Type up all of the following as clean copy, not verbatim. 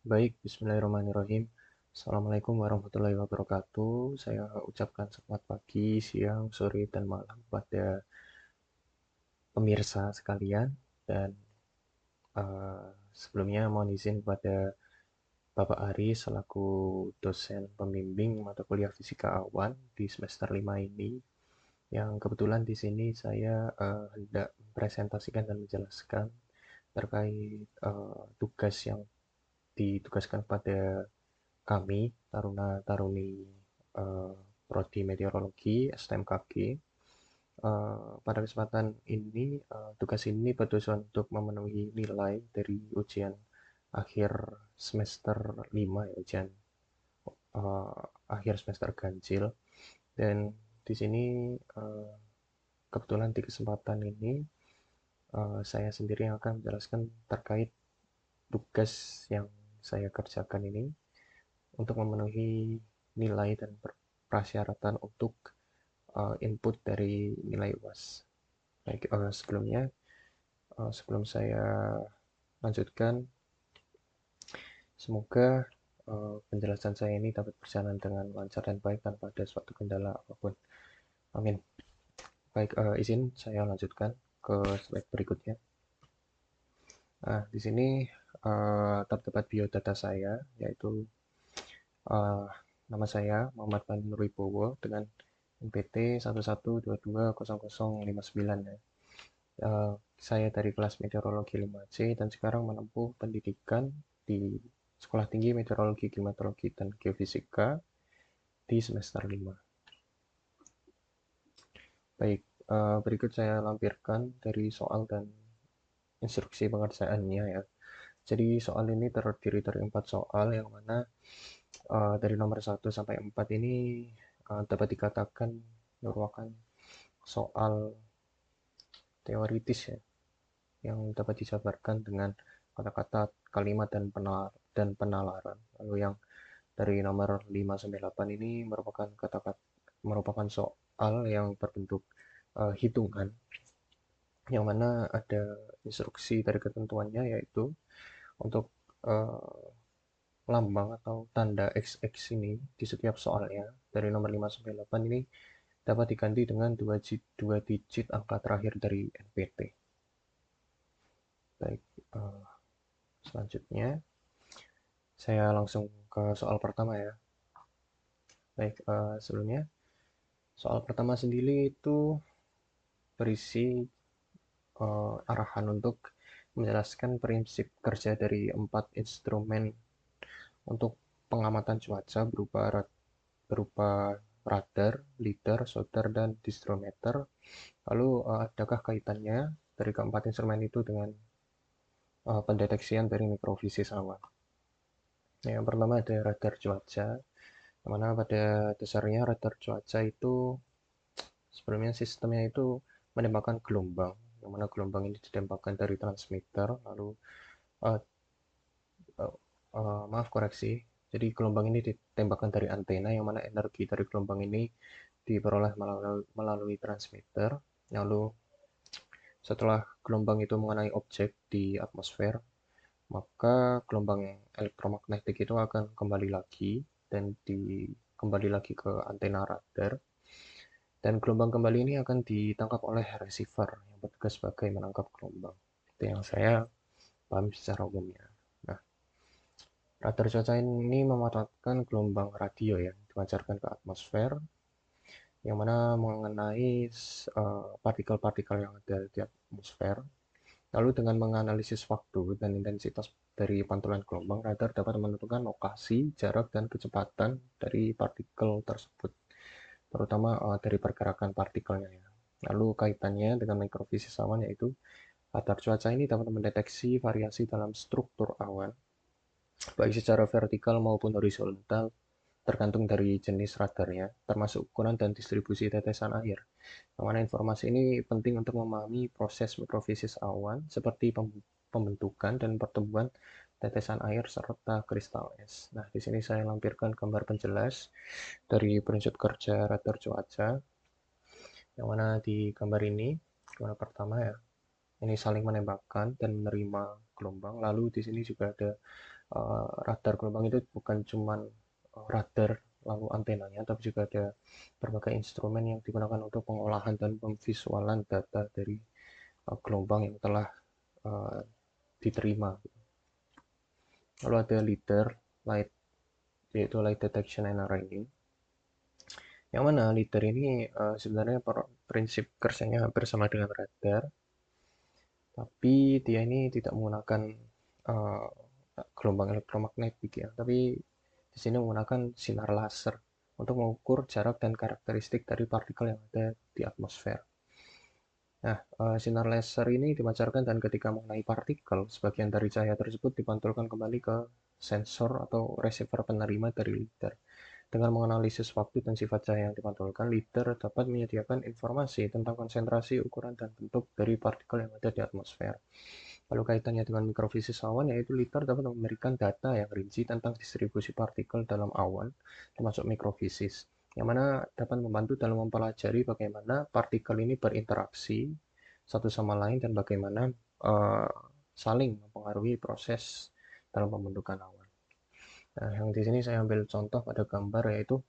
Baik, bismillahirrahmanirrahim. Assalamualaikum warahmatullahi wabarakatuh. Saya ucapkan selamat pagi, siang, sore, dan malam pada pemirsa sekalian. Dan sebelumnya mohon izin kepada Bapak Ari selaku dosen pembimbing mata kuliah Fisika Awan di semester 5 ini. Yang kebetulan di sini saya hendak mempresentasikan dan menjelaskan terkait tugas yang ditugaskan pada kami, taruna-taruni eh, Prodi Meteorologi STMKG. Pada kesempatan ini, tugas ini bertujuan untuk memenuhi nilai dari ujian akhir semester 5, ya, ujian eh, akhir semester ganjil. Dan di sini kebetulan di kesempatan ini saya sendiri yang akan menjelaskan terkait tugas yang saya kerjakan ini untuk memenuhi nilai dan persyaratan untuk input dari nilai UAS. Baik, sebelum saya lanjutkan, semoga penjelasan saya ini dapat berjalan dengan lancar dan baik tanpa ada suatu kendala apapun. Amin. Baik, izin saya lanjutkan ke slide berikutnya. Nah, di sini terdapat biodata saya, yaitu uh, nama saya Muhammad Bani Nurwibowo dengan NPT 11220059 ya. Saya dari kelas Meteorologi 5C dan sekarang menempuh pendidikan di Sekolah Tinggi Meteorologi, Klimatologi, dan Geofisika di semester 5. Baik, berikut saya lampirkan dari soal dan instruksi pengerjaannya ya. Jadi soal ini terdiri dari 4 soal yang mana dari nomor 1 sampai 4 ini dapat dikatakan merupakan soal teoritis ya, yang dapat dijabarkan dengan kata-kata, kalimat, dan penalaran. Lalu yang dari nomor 5 sampai 8 ini merupakan soal yang berbentuk hitungan, yang mana ada instruksi dari ketentuannya, yaitu untuk uh, lambang atau tanda XX ini di setiap soalnya dari nomor 5 sampai 8 ini dapat diganti dengan dua digit angka terakhir dari NPT. Baik, uh, selanjutnya saya langsung ke soal pertama ya. Baik, sebelumnya soal pertama sendiri itu berisi arahan untuk menjelaskan prinsip kerja dari 4 instrumen untuk pengamatan cuaca berupa radar, lidar, sonar, dan disdrometer. Lalu adakah kaitannya dari keempat instrumen itu dengan pendeteksian dari mikrofisis awan? Yang pertama ada radar cuaca, yang mana pada dasarnya radar cuaca itu sebelumnya sistemnya itu menembakkan gelombang, yang mana gelombang ini ditembakkan dari transmitter, lalu uh, uh, maaf koreksi, jadi gelombang ini ditembakkan dari antena, yang mana energi dari gelombang ini diperoleh melalui transmitter. Lalu setelah gelombang itu mengenai objek di atmosfer, maka gelombang elektromagnetik itu akan kembali lagi dan kembali lagi ke antena radar, dan gelombang kembali ini akan ditangkap oleh receiver yang bertugas sebagai menangkap gelombang. Itu yang saya paham secara umumnya. Nah, radar cuaca ini memanfaatkan gelombang radio ya, dipancarkan ke atmosfer, yang mana mengenai partikel-partikel yang ada di atmosfer. Lalu dengan menganalisis waktu dan intensitas dari pantulan gelombang, radar dapat menentukan lokasi, jarak, dan kecepatan dari partikel tersebut, terutama dari pergerakan partikelnya ya. Lalu kaitannya dengan mikrofisis awan, yaitu radar cuaca ini dapat mendeteksi variasi dalam struktur awan, baik secara vertikal maupun horizontal, tergantung dari jenis radarnya, termasuk ukuran dan distribusi tetesan air. Yang mana informasi ini penting untuk memahami proses mikrofisis awan seperti pembentukan dan pertumbuhan tetesan air serta kristal es. Nah, di sini saya lampirkan gambar penjelas dari prinsip kerja radar cuaca, yang mana di gambar ini, gambar pertama ya, ini saling menembakkan dan menerima gelombang. Lalu di sini juga ada radar gelombang itu bukan cuman radar lalu antenanya, tapi juga ada berbagai instrumen yang digunakan untuk pengolahan dan pemvisualan data dari gelombang yang telah uh, diterima. Lalu ada LIDAR, light, yaitu light detection and arranging. Yang mana LIDAR ini sebenarnya prinsip kerjanya hampir sama dengan radar, tapi dia ini tidak menggunakan uh, gelombang elektromagnetik ya, tapi di sini menggunakan sinar laser untuk mengukur jarak dan karakteristik dari partikel yang ada di atmosfer. Nah, sinar laser ini dipancarkan dan ketika mengenai partikel, sebagian dari cahaya tersebut dipantulkan kembali ke sensor atau receiver penerima dari LIDAR. Dengan menganalisis waktu dan sifat cahaya yang dipantulkan, LIDAR dapat menyediakan informasi tentang konsentrasi, ukuran, dan bentuk dari partikel yang ada di atmosfer. Lalu kaitannya dengan mikrofisis awan, yaitu LIDAR dapat memberikan data yang rinci tentang distribusi partikel dalam awan, termasuk mikrofisis, yang mana dapat membantu dalam mempelajari bagaimana partikel ini berinteraksi satu sama lain dan bagaimana saling mempengaruhi proses dalam pembentukan awan. Nah, yang di sini saya ambil contoh pada gambar yaitu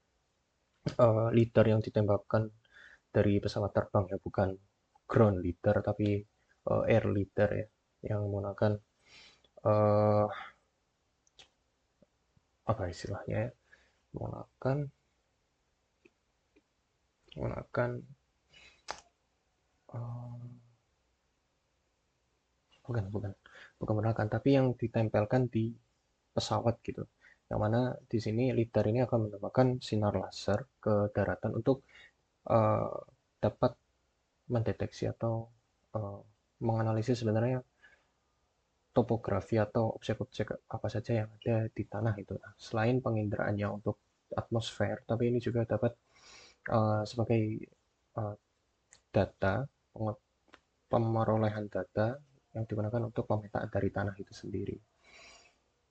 LIDAR yang ditembakkan dari pesawat terbang ya, bukan ground LIDAR tapi air LIDAR ya, yang menggunakan uh, apa istilahnya ya, menggunakan menggunakan uh, bukan bukan bukan menggunakan, tapi yang ditempelkan di pesawat gitu. Yang mana di sini LIDAR ini akan menambahkan sinar laser ke daratan untuk uh, dapat mendeteksi atau uh, menganalisis sebenarnya topografi atau objek-objek apa saja yang ada di tanah itu. Nah, selain penginderaan untuk atmosfer, tapi ini juga dapat sebagai uh, data, pemerolehan data yang digunakan untuk pemetaan dari tanah itu sendiri.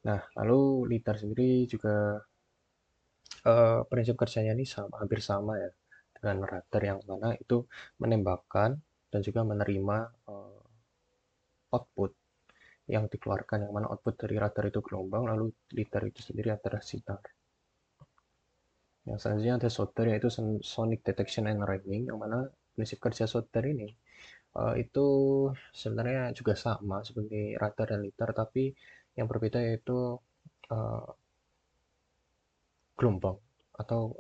Nah, lalu LIDAR sendiri juga prinsip kerjanya ini hampir sama ya dengan radar, yang mana itu menembakkan dan juga menerima output yang dikeluarkan, yang mana output dari radar itu gelombang, lalu LIDAR itu sendiri adalah sinar. Yang selanjutnya ada solder, yaitu sonic detection and ranging, yang mana prinsip kerja solder ini itu sebenarnya juga sama seperti radar dan LIDAR, tapi yang berbeda yaitu uh, gelombang atau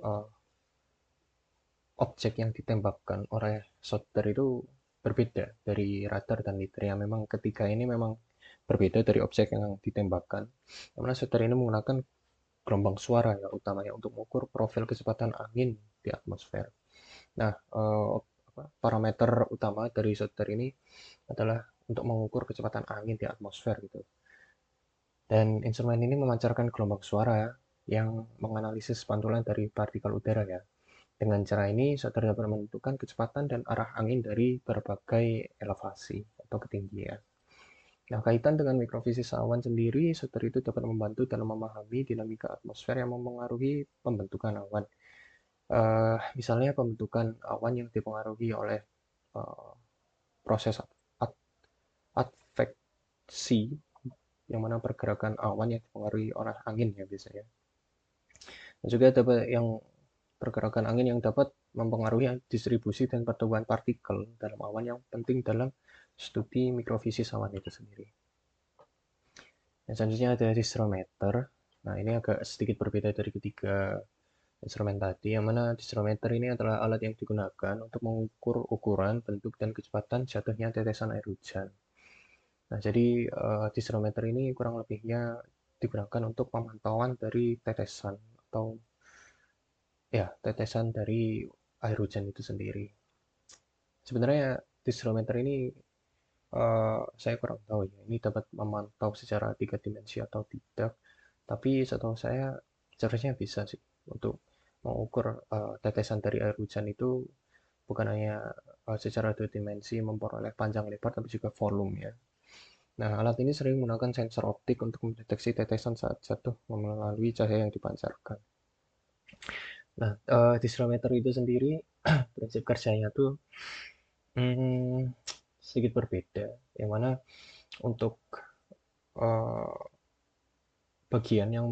objek yang ditembakkan oleh solder itu berbeda dari radar dan LIDAR, yang memang ketiga ini memang berbeda dari objek yang ditembakkan. Yang mana solder ini menggunakan gelombang suara ya utamanya untuk mengukur profil kecepatan angin di atmosfer. Nah, parameter utama dari solder ini adalah untuk mengukur kecepatan angin di atmosfer gitu. Dan instrumen ini memancarkan gelombang suara yang menganalisis pantulan dari partikel udara ya. Dengan cara ini, solder dapat menentukan kecepatan dan arah angin dari berbagai elevasi atau ketinggian. Nah, kaitan dengan mikrofisis awan sendiri, solder itu dapat membantu dalam memahami dinamika atmosfer yang mempengaruhi pembentukan awan. Misalnya pembentukan awan yang dipengaruhi oleh uh, proses adveksi, yang mana pergerakan awan yang dipengaruhi oleh angin ya biasanya. Dan juga dapat yang pergerakan angin yang dapat mempengaruhi distribusi dan pertumbuhan partikel dalam awan, yang penting dalam studi mikrofisis awan itu sendiri. Yang selanjutnya ada distrometer. Nah, ini agak sedikit berbeda dari ketiga instrumen tadi, yang mana distrometer ini adalah alat yang digunakan untuk mengukur ukuran, bentuk, dan kecepatan jatuhnya tetesan air hujan. Nah, jadi distrometer ini kurang lebihnya digunakan untuk pemantauan dari tetesan atau ya tetesan dari air hujan itu sendiri. Sebenarnya distrometer ini saya kurang tahu ya, ini dapat memantau secara 3 dimensi atau tidak, tapi setahu saya seharusnya bisa sih untuk mengukur tetesan dari air hujan itu bukan hanya secara 2 dimensi memperoleh panjang lebar, tapi juga volume ya. Nah, alat ini sering menggunakan sensor optik untuk mendeteksi tetesan saat jatuh melalui cahaya yang dipancarkan. Nah, distrometer itu sendiri prinsip kerjanya tuh hmm, sedikit berbeda, yang mana untuk uh, bagian yang,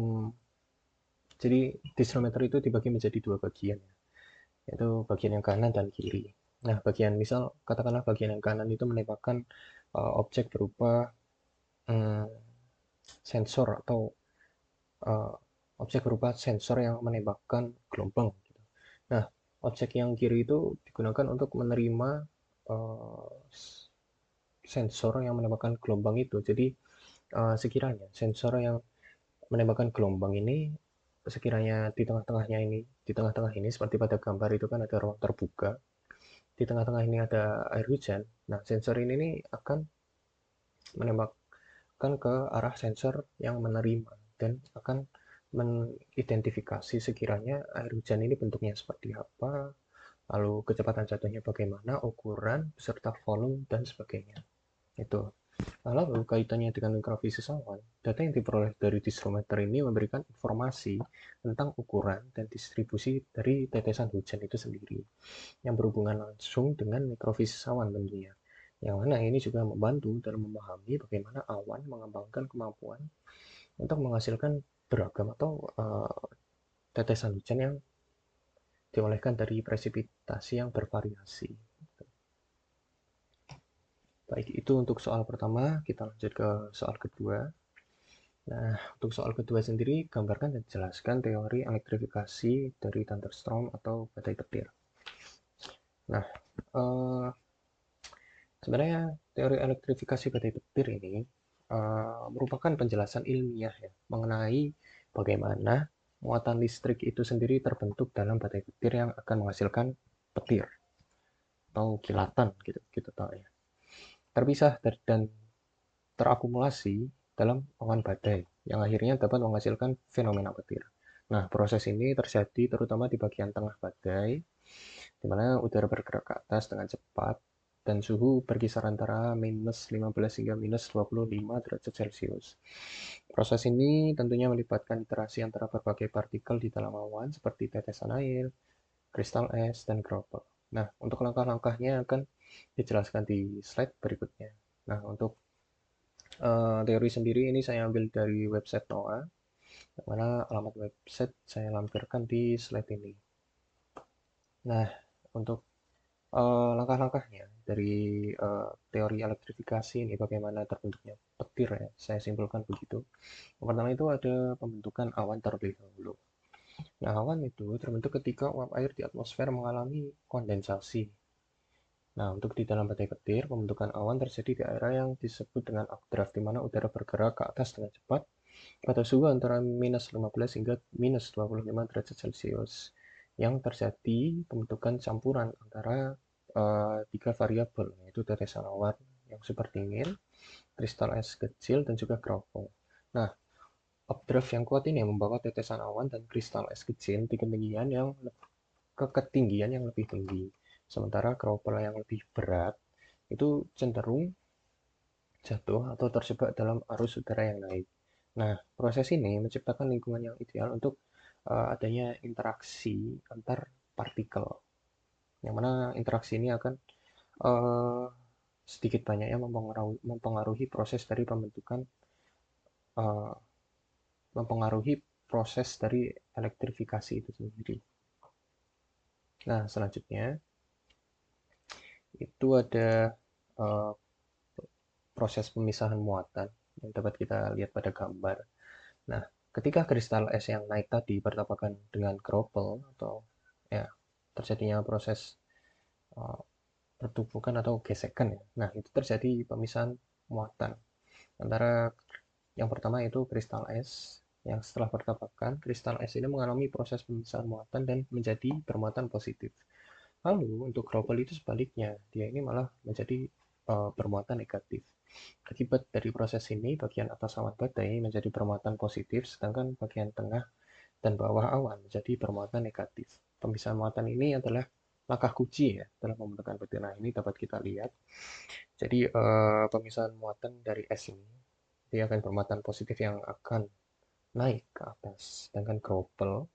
jadi dislometer itu dibagi menjadi dua bagian, yaitu bagian yang kanan dan kiri. Nah, bagian misal katakanlah bagian yang kanan itu menembakkan objek berupa mm, sensor atau uh, objek berupa sensor yang menembakkan gelombang. Gitu. Nah, objek yang kiri itu digunakan untuk menerima uh, sensor yang menembakkan gelombang itu. Jadi sekiranya sensor yang menembakkan gelombang ini sekiranya di tengah-tengah ini seperti pada gambar itu kan ada ruang terbuka, di tengah-tengah ini ada air hujan. Nah, sensor ini nih akan menembakkan ke arah sensor yang menerima dan akan mengidentifikasi sekiranya air hujan ini bentuknya seperti apa, lalu kecepatan jatuhnya bagaimana, ukuran beserta volume dan sebagainya. Itu. Nah, lalu kaitannya dengan mikrofisis awan, data yang diperoleh dari disrometer ini memberikan informasi tentang ukuran dan distribusi dari tetesan hujan itu sendiri, yang berhubungan langsung dengan mikrofisis awan tentunya. Yang mana ini juga membantu dalam memahami bagaimana awan mengembangkan kemampuan untuk menghasilkan beragam atau tetesan hujan yang diolehkan dari presipitasi yang bervariasi. Baik, itu untuk soal pertama. Kita lanjut ke soal kedua. Nah, untuk soal kedua sendiri, gambarkan dan jelaskan teori elektrifikasi dari thunderstorm atau badai petir. Nah, eh, sebenarnya teori elektrifikasi badai petir ini merupakan penjelasan ilmiah ya, mengenai bagaimana muatan listrik itu sendiri terbentuk dalam badai petir yang akan menghasilkan petir atau kilatan gitu, gitu tahu ya. Terpisah dan terakumulasi dalam awan badai yang akhirnya dapat menghasilkan fenomena petir. Nah, proses ini terjadi terutama di bagian tengah badai, di mana udara bergerak ke atas dengan cepat dan suhu berkisar antara minus 15 hingga minus 25 derajat Celcius. Proses ini tentunya melibatkan interaksi antara berbagai partikel di dalam awan seperti tetesan air, kristal es, dan droplet. Nah, untuk langkah-langkahnya akan dijelaskan di slide berikutnya. Nah, untuk teori sendiri ini saya ambil dari website NOAA, yang mana alamat website saya lampirkan di slide ini. Nah, untuk langkah-langkahnya dari teori elektrifikasi ini bagaimana terbentuknya petir ya, saya simpulkan begitu. Yang pertama itu ada pembentukan awan terlebih dahulu. Nah, awan itu terbentuk ketika uap air di atmosfer mengalami kondensasi. Nah, untuk di dalam badai petir, pembentukan awan terjadi di area yang disebut dengan updraft, di mana udara bergerak ke atas dengan cepat pada suhu antara minus 15 hingga minus 25 derajat Celcius, yang terjadi pembentukan campuran antara tiga variabel, yaitu tetesan awan yang super dingin, kristal es kecil, dan juga kroffel. Nah, updraft yang kuat ini membawa tetesan awan dan kristal es kecil di ketinggian yang lebih tinggi. Sementara kroffel yang lebih berat itu cenderung jatuh atau terjebak dalam arus udara yang naik. Nah, proses ini menciptakan lingkungan yang ideal untuk adanya interaksi antar partikel, yang mana interaksi ini akan uh, sedikit banyaknya mempengaruhi proses dari pembentukan, uh, mempengaruhi proses dari elektrifikasi itu sendiri. Nah, selanjutnya itu ada uh, proses pemisahan muatan yang dapat kita lihat pada gambar. Nah, ketika kristal es yang naik tadi bertabrakan dengan kroffel atau ya terjadinya proses uh, pertumbukan atau gesekan ya. Nah, itu terjadi pemisahan muatan antara yang pertama itu kristal es yang setelah bertabrakan, kristal es ini mengalami proses pemisahan muatan dan menjadi bermuatan positif. Lalu untuk kroffel itu sebaliknya, dia ini malah menjadi bermuatan negatif. Akibat dari proses ini, bagian atas awan badai menjadi bermuatan positif, sedangkan bagian tengah dan bawah awan menjadi bermuatan negatif. Pemisahan muatan ini adalah langkah kunci ya dalam pembentukan petir. Nah, ini dapat kita lihat. Jadi pemisahan muatan dari es ini dia akan bermuatan positif yang akan naik ke atas, sedangkan kroffel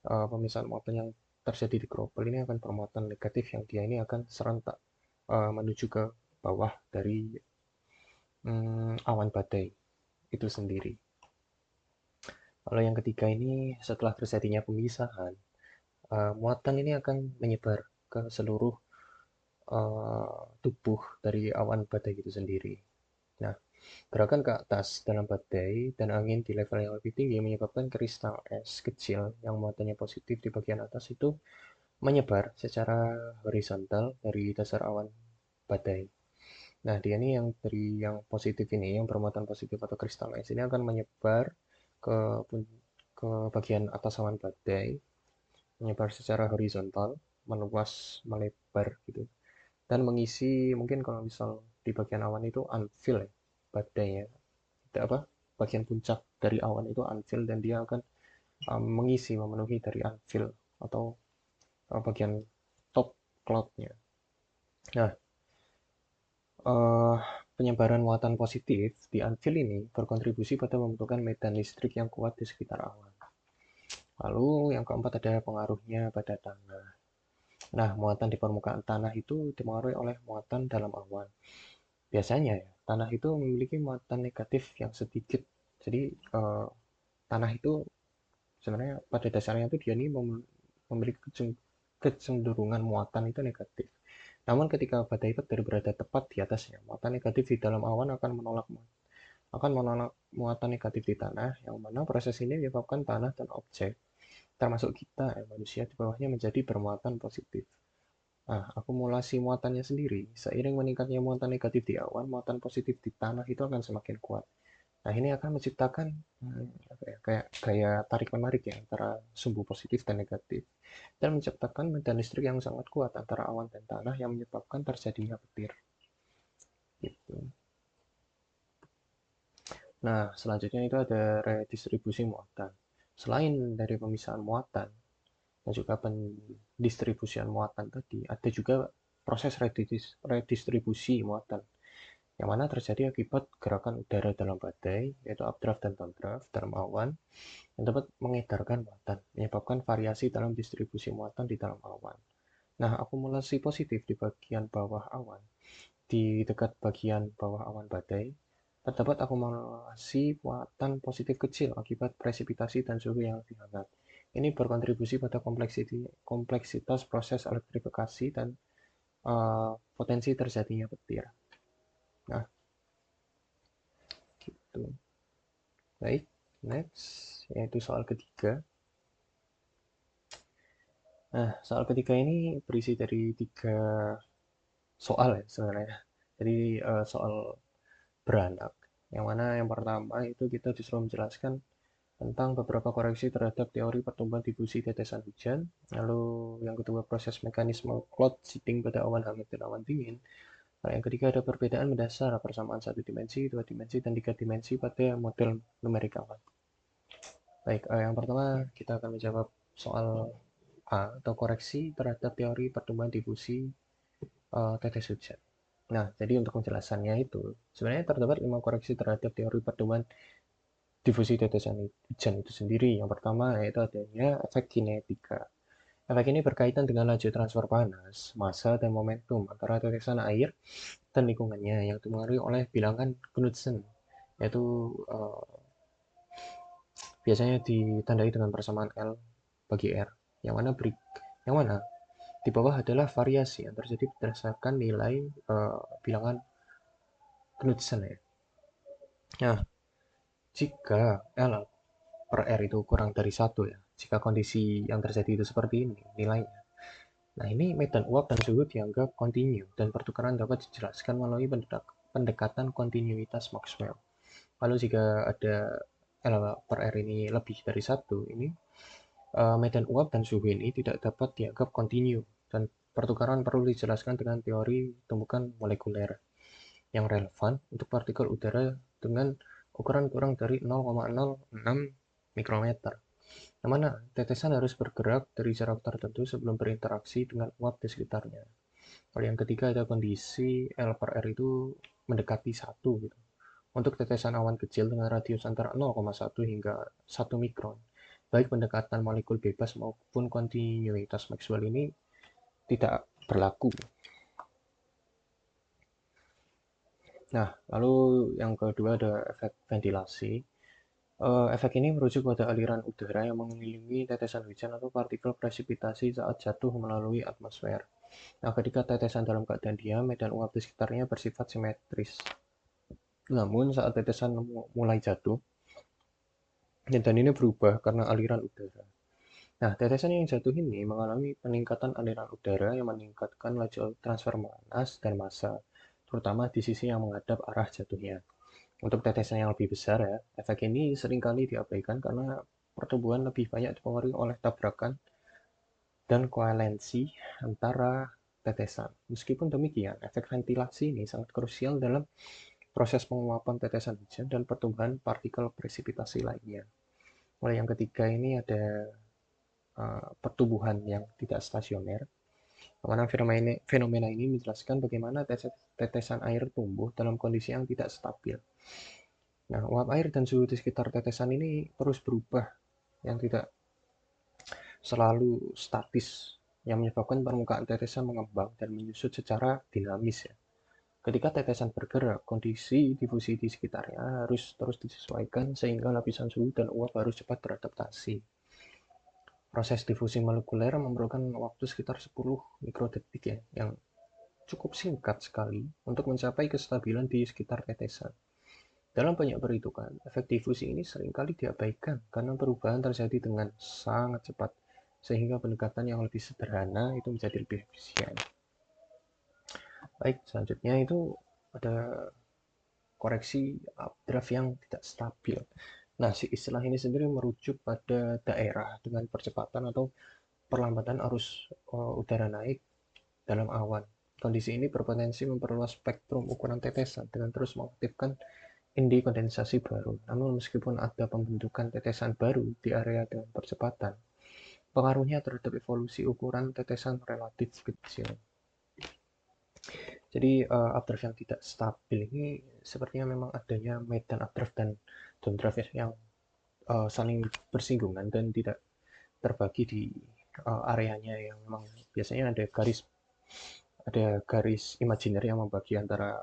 pemisahan muatan yang terjadi di kroffel ini akan bermuatan negatif yang dia ini akan serentak menuju ke bawah dari awan badai itu sendiri. Lalu yang ketiga ini setelah terjadinya pemisahan, muatan ini akan menyebar ke seluruh tubuh dari awan badai itu sendiri. Nah, gerakan ke atas dalam badai dan angin di level yang lebih tinggi menyebabkan kristal es kecil yang muatannya positif di bagian atas itu menyebar secara horizontal dari dasar awan badai. Nah, dia ini yang dari yang positif ini, yang bermuatan positif atau kristal es ini akan menyebar ke ke bagian atas awan badai, menyebar secara horizontal, meluas, melebar gitu, dan mengisi mungkin kalau misal di bagian awan itu unfill ya, badainya, tidak apa, bagian puncak dari awan itu unfill dan dia akan mengisi, memenuhi dari unfill atau bagian top cloudnya. Nah, eh, penyebaran muatan positif di unfill ini berkontribusi pada membentukkan medan listrik yang kuat di sekitar awan. Lalu yang keempat ada pengaruhnya pada tanah. Nah, muatan di permukaan tanah itu dipengaruhi oleh muatan dalam awan. Biasanya ya, tanah itu memiliki muatan negatif yang sedikit. Jadi tanah itu sebenarnya pada dasarnya itu dia ini memiliki kecenderungan muatan itu negatif. Namun ketika badai itu berada tepat di atasnya, muatan negatif di dalam awan akan menolak muatan negatif di tanah, yang mana proses ini menyebabkan tanah dan objek, termasuk kita manusia di bawahnya menjadi bermuatan positif. Nah, akumulasi muatannya sendiri, seiring meningkatnya muatan negatif di awan, muatan positif di tanah itu akan semakin kuat. Nah, ini akan menciptakan apa ya, kayak gaya tarik-menarik ya antara sumbu positif dan negatif, dan menciptakan medan listrik yang sangat kuat antara awan dan tanah yang menyebabkan terjadinya petir. Gitu. Nah, selanjutnya itu ada redistribusi muatan. Selain dari pemisahan muatan dan juga pendistribusian muatan tadi, ada juga proses redistribusi muatan yang mana terjadi akibat gerakan udara dalam badai, yaitu updraft dan downdraft dalam awan, yang dapat mengedarkan muatan, menyebabkan variasi dalam distribusi muatan di dalam awan. Nah, akumulasi positif di bagian bawah awan, di dekat bagian bawah awan badai, terdapat akumulasi muatan positif kecil akibat presipitasi dan suhu yang lebih hangat. Ini berkontribusi pada kompleksitas proses elektrifikasi dan potensi terjadinya petir. Nah, gitu. Baik, next, yaitu soal ketiga. Nah, soal ketiga ini berisi dari 3 soal ya sebenarnya. Jadi soal beranak. Yang mana yang pertama itu kita disuruh menjelaskan tentang beberapa koreksi terhadap teori pertumbuhan difusi tetesan hujan. Lalu yang kedua proses mekanisme cloud seeding pada awan hangat dan awan dingin. Lalu yang ketiga ada perbedaan mendasar persamaan 1 dimensi, 2 dimensi, dan 3 dimensi pada model numerik awan. Baik, yang pertama kita akan menjawab soal A atau koreksi terhadap teori pertumbuhan difusi tetes hujan. Nah, jadi untuk penjelasannya itu, sebenarnya terdapat 5 koreksi terhadap teori pertumbuhan difusi tetesan hujan itu sendiri. Yang pertama yaitu adanya efek kinetika. Efek ini berkaitan dengan laju transfer panas, massa, dan momentum antara tetesan air dan lingkungannya yang dipengaruhi oleh bilangan Knudsen, yaitu biasanya ditandai dengan persamaan L bagi R, yang mana di bawah adalah variasi yang terjadi berdasarkan nilai bilangan Knudsen ya. Nah, jika L per R itu kurang dari 1 ya, jika kondisi yang terjadi itu seperti ini nilainya. Nah, ini medan uap dan suhu dianggap kontinu dan pertukaran dapat dijelaskan melalui pendekatan kontinuitas Maxwell. Lalu jika ada L per R ini lebih dari 1, ini medan uap dan suhu ini tidak dapat dianggap kontinu dan pertukaran perlu dijelaskan dengan teori tumbukan molekuler yang relevan untuk partikel udara dengan ukuran kurang dari 0,06 mikrometer, yang mana tetesan harus bergerak dari jarak tertentu sebelum berinteraksi dengan uap di sekitarnya. Kalau yang ketiga ada kondisi L per R itu mendekati 1 gitu. Untuk tetesan awan kecil dengan radius antara 0,1 hingga 1 mikron, baik pendekatan molekul bebas maupun kontinuitas Maxwell ini tidak berlaku. Nah, lalu yang kedua ada efek ventilasi. Efek ini merujuk pada aliran udara yang mengelilingi tetesan hujan atau partikel presipitasi saat jatuh melalui atmosfer. Nah, ketika tetesan dalam keadaan diam, medan uap di sekitarnya bersifat simetris. Namun, saat tetesan mulai jatuh, medan ini berubah karena aliran udara. Nah, tetesan yang jatuh ini mengalami peningkatan aliran udara yang meningkatkan laju transfer panas dan massa, terutama di sisi yang menghadap arah jatuhnya. Untuk tetesan yang lebih besar ya, efek ini seringkali diabaikan karena pertumbuhan lebih banyak dipengaruhi oleh tabrakan dan koalensi antara tetesan. Meskipun demikian, efek ventilasi ini sangat krusial dalam proses penguapan tetesan hujan dan pertumbuhan partikel presipitasi lainnya. Mulai yang ketiga ini ada pertumbuhan yang tidak stasioner. Karena fenomena ini menjelaskan bagaimana tetesan air tumbuh dalam kondisi yang tidak stabil. Nah, uap air dan suhu di sekitar tetesan ini terus berubah, yang tidak selalu statis, yang menyebabkan permukaan tetesan mengembang dan menyusut secara dinamis ya. Ketika tetesan bergerak, kondisi difusi di sekitarnya harus terus disesuaikan sehingga lapisan suhu dan uap harus cepat beradaptasi. Proses difusi molekuler memerlukan waktu sekitar 10 mikrodetik ya, yang cukup singkat sekali untuk mencapai kestabilan di sekitar tetesan. Dalam banyak perhitungan, efek difusi ini seringkali diabaikan karena perubahan terjadi dengan sangat cepat, sehingga pendekatan yang lebih sederhana itu menjadi lebih efisien. Baik, selanjutnya itu ada koreksi updraft yang tidak stabil. Nah, si istilah ini sendiri merujuk pada daerah dengan percepatan atau perlambatan arus udara naik dalam awan. Kondisi ini berpotensi memperluas spektrum ukuran tetesan dengan terus mengaktifkan indi kondensasi baru. Namun meskipun ada pembentukan tetesan baru di area dengan percepatan, pengaruhnya terhadap evolusi ukuran tetesan relatif kecil. Jadi updraft yang tidak stabil ini sepertinya memang adanya medan updraft dan downdraft yang saling bersinggungan dan tidak terbagi di areanya yang memang biasanya ada garis imajiner yang membagi antara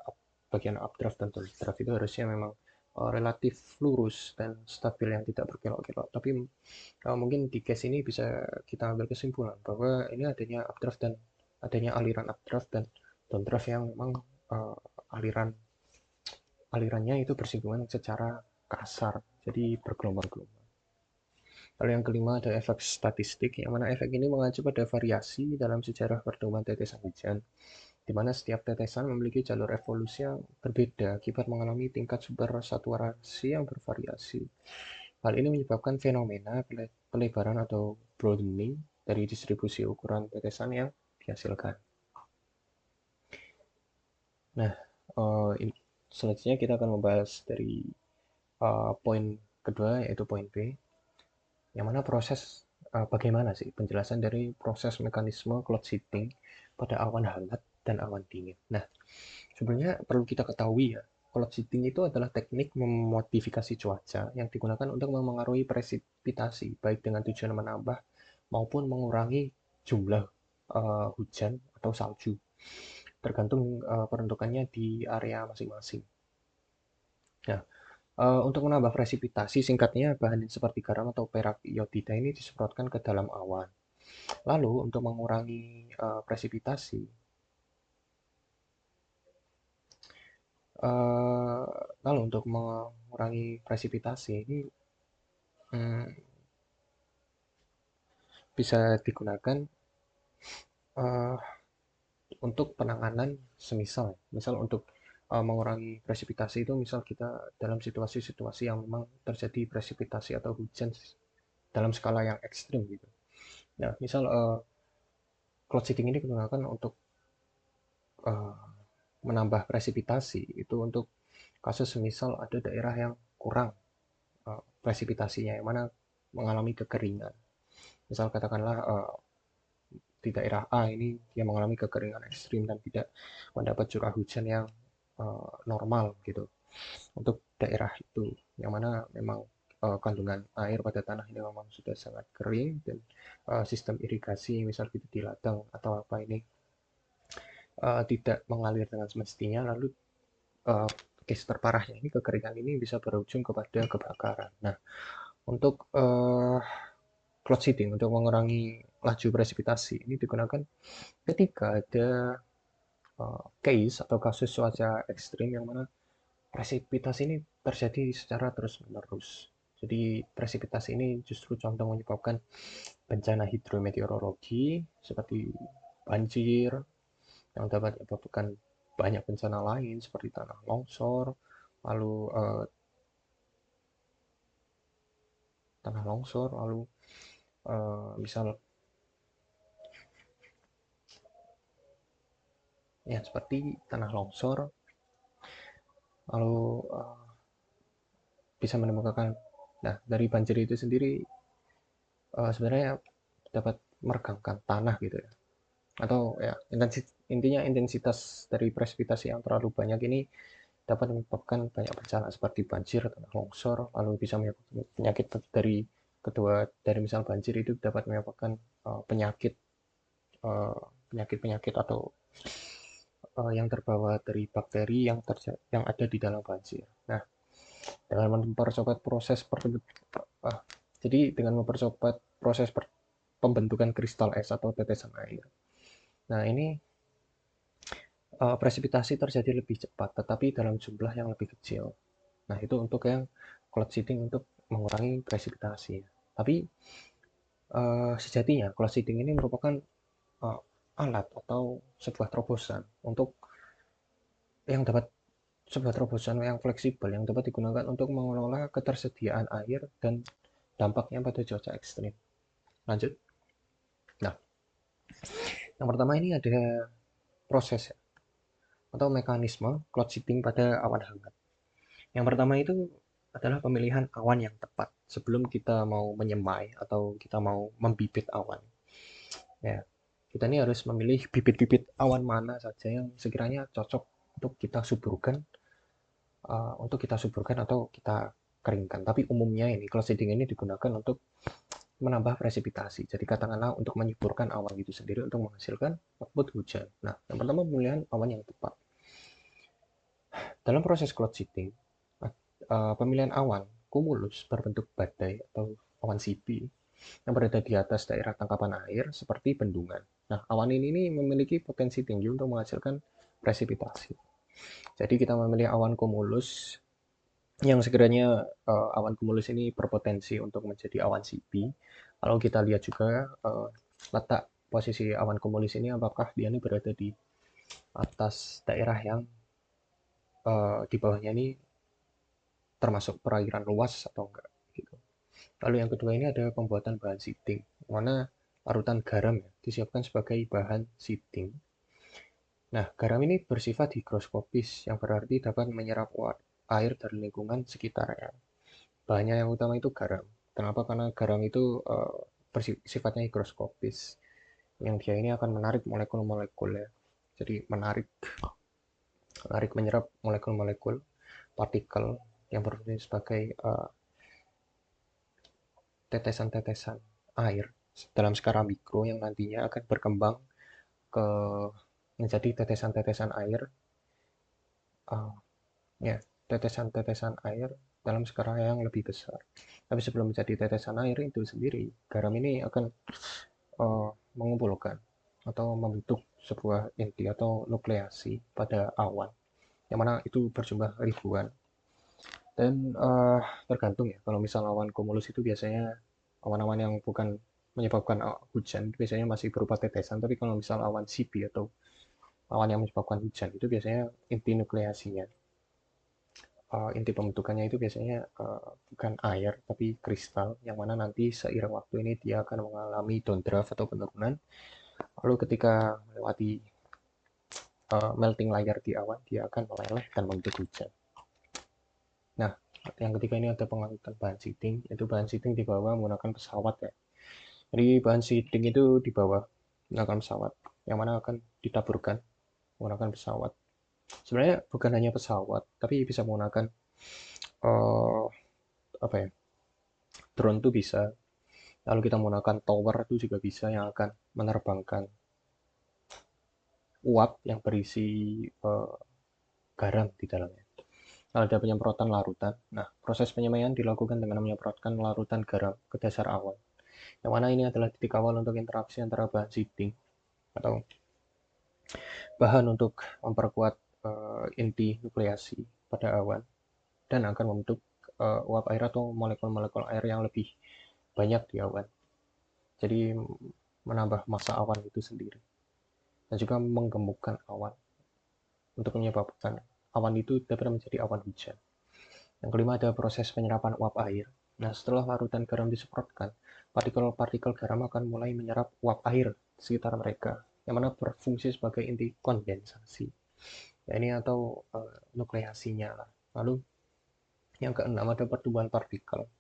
bagian updraft dan downdraft. Itu harusnya memang relatif lurus dan stabil yang tidak berkelok-kelok. Tapi mungkin di case ini bisa kita ambil kesimpulan bahwa ini adanya aliran updraft dan downdraft yang memang uh, aliran alirannya itu bersinggungan secara kasar, jadi bergelombang-gelombang. Lalu yang kelima ada efek statistik, yang mana efek ini mengacu pada variasi dalam sejarah pertumbuhan tetesan hujan, di mana setiap tetesan memiliki jalur evolusi yang berbeda akibat mengalami tingkat supersaturasi yang bervariasi. Hal ini menyebabkan fenomena pelebaran atau broadening dari distribusi ukuran tetesan yang dihasilkan. Nah, selanjutnya kita akan membahas dari poin kedua, yaitu poin B, yang mana bagaimana sih penjelasan dari proses mekanisme cloud seeding pada awan hangat dan awan dingin. Nah, sebenarnya perlu kita ketahui ya, cloud seeding itu adalah teknik memodifikasi cuaca yang digunakan untuk memengaruhi presipitasi, baik dengan tujuan menambah maupun mengurangi jumlah hujan atau salju, tergantung peruntukannya di area masing-masing. Nah, untuk menambah presipitasi, singkatnya bahan seperti garam atau perak iodida ini disemprotkan ke dalam awan. Lalu untuk mengurangi presipitasi, uh, lalu untuk mengurangi presipitasi ini bisa digunakan uh, untuk penanganan misal untuk mengurangi presipitasi itu, misal kita dalam situasi-situasi yang memang terjadi presipitasi atau hujan dalam skala yang ekstrim gitu. Nah, misal cloud seeding ini digunakan untuk uh, menambah presipitasi itu untuk kasus semisal ada daerah yang kurang presipitasinya, yang mana mengalami kekeringan. Misal katakanlah di daerah A ini dia mengalami kekeringan ekstrim dan tidak mendapat curah hujan yang normal gitu untuk daerah itu, yang mana memang kandungan air pada tanah ini memang sudah sangat kering dan sistem irigasi misal gitu di ladang atau apa ini tidak mengalir dengan semestinya, lalu uh, case terparahnya ini kekeringan ini bisa berujung kepada kebakaran. Nah, untuk cloud seeding untuk mengurangi laju presipitasi ini digunakan ketika ada case atau kasus cuaca ekstrim yang mana presipitasi ini terjadi secara terus-menerus. Jadi presipitasi ini justru contoh menyebabkan bencana hidrometeorologi seperti banjir yang dapat menyebabkan banyak bencana lain seperti tanah longsor, lalu misal ya seperti tanah longsor, lalu bisa menimbulkan, nah dari banjir itu sendiri sebenarnya dapat meregangkan tanah gitu ya, atau ya intinya intensitas dari presipitasi yang terlalu banyak ini dapat menyebabkan banyak bencana seperti banjir, tanah longsor, lalu bisa menyebabkan penyakit dari misal banjir itu dapat menyebabkan penyakit penyakit-penyakit atau yang terbawa dari bakteri yang ada di dalam banjir. Nah, dengan mempercepat proses jadi dengan mempercepat proses pembentukan kristal es atau tetesan air. Nah, ini presipitasi terjadi lebih cepat, tetapi dalam jumlah yang lebih kecil. Nah, itu untuk yang cloud seeding untuk mengurangi presipitasi. Tapi sejatinya cloud seeding ini merupakan alat atau sebuah terobosan untuk yang dapat sebuah terobosan yang fleksibel yang dapat digunakan untuk mengelola ketersediaan air dan dampaknya pada cuaca ekstrim. Lanjut. Nah, yang pertama ini ada proses atau mekanisme cloud seeding pada awan hangat. Yang pertama itu adalah pemilihan awan yang tepat sebelum kita mau menyemai atau kita mau membibit awan. Ya, kita ini harus memilih bibit-bibit awan mana saja yang sekiranya cocok untuk kita suburkan atau kita keringkan. Tapi umumnya ini cloud seeding ini digunakan untuk menambah presipitasi. Jadi katakanlah untuk menyuburkan awan itu sendiri untuk menghasilkan output hujan. Nah, yang pertama pemilihan awan yang tepat. Dalam proses cloud seeding, pemilihan awan kumulus berbentuk badai atau awan CP yang berada di atas daerah tangkapan air seperti bendungan. Nah, awan ini memiliki potensi tinggi untuk menghasilkan presipitasi. Jadi kita memilih awan kumulus yang sekiranya awan kumulus ini berpotensi untuk menjadi awan CP. Kalau kita lihat juga letak posisi awan kumulus ini apakah dia ini berada di atas daerah yang di bawahnya ini termasuk perairan luas atau enggak gitu. Lalu yang kedua ini ada pembuatan bahan seeding, mana larutan garam ya, disiapkan sebagai bahan seeding. Nah, garam ini bersifat higroskopis, yang berarti dapat menyerap air dari lingkungan sekitarnya. Bahannya yang utama itu garam. Kenapa? Karena garam itu sifatnya higroskopis, yang dia ini akan menarik molekul-molekul ya. Jadi menarik menyerap molekul-molekul partikel yang berfungsi sebagai tetesan-tetesan air dalam skala mikro yang nantinya akan berkembang ke menjadi tetesan-tetesan air, ya tetesan-tetesan air dalam skala yang lebih besar. Tapi sebelum menjadi tetesan air itu sendiri, garam ini akan mengumpulkan atau membentuk sebuah inti atau nukleasi pada awan, yang mana itu berjumlah ribuan. Dan tergantung ya, kalau misal awan cumulus itu biasanya awan-awan yang bukan menyebabkan hujan biasanya masih berupa tetesan, tapi kalau misal awan CP atau awan yang menyebabkan hujan itu biasanya inti nukleasinya, inti pembentukannya itu biasanya bukan air tapi kristal, yang mana nanti seiring waktu ini dia akan mengalami downdraft atau penurunan, lalu ketika melewati melting layer di awan dia akan meleleh dan membentuk hujan. Nah, yang ketiga ini ada pengangkutan bahan seeding, yaitu bahan seeding dibawa menggunakan pesawat ya. Jadi bahan seeding itu dibawa menggunakan pesawat, yang mana akan ditaburkan menggunakan pesawat. Sebenarnya bukan hanya pesawat, tapi bisa menggunakan uh, apa ya, drone itu bisa. Lalu kita menggunakan tower itu juga bisa yang akan menerbangkan uap yang berisi garam di dalamnya. Ada penyemprotan larutan. Nah, proses penyemaian dilakukan dengan menyemprotkan larutan garam ke dasar awan. Yang mana ini adalah titik awal untuk interaksi antara bahan seeding atau bahan untuk memperkuat inti nukleasi pada awan dan akan membentuk uap air atau molekul-molekul air yang lebih banyak di awan. Jadi menambah massa awan itu sendiri dan juga menggemukkan awan untuk menyebabkan awan itu dapat menjadi awan hujan. Yang kelima ada proses penyerapan uap air. Nah, setelah larutan garam disemprotkan, partikel-partikel garam akan mulai menyerap uap air di sekitar mereka, yang mana berfungsi sebagai inti kondensasi. Ya, ini atau nukleasinya lah. Lalu yang keenam ada pertumbuhan partikel.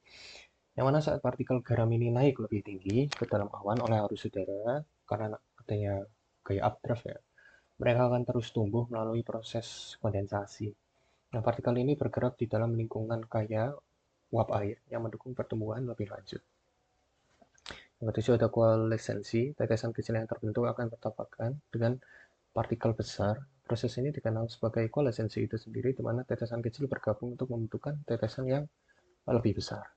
Yang mana saat partikel garam ini naik lebih tinggi ke dalam awan oleh arus udara, karena adanya gaya updraft ya, mereka akan terus tumbuh melalui proses kondensasi. Nah, partikel ini bergerak di dalam lingkungan kaya uap air yang mendukung pertumbuhan lebih lanjut. Yang ketujuh ada koalesensi, tetesan kecil yang terbentuk akan bertabrakan dengan partikel besar. Proses ini dikenal sebagai koalesensi itu sendiri, di mana tetesan kecil bergabung untuk membentukkan tetesan yang lebih besar.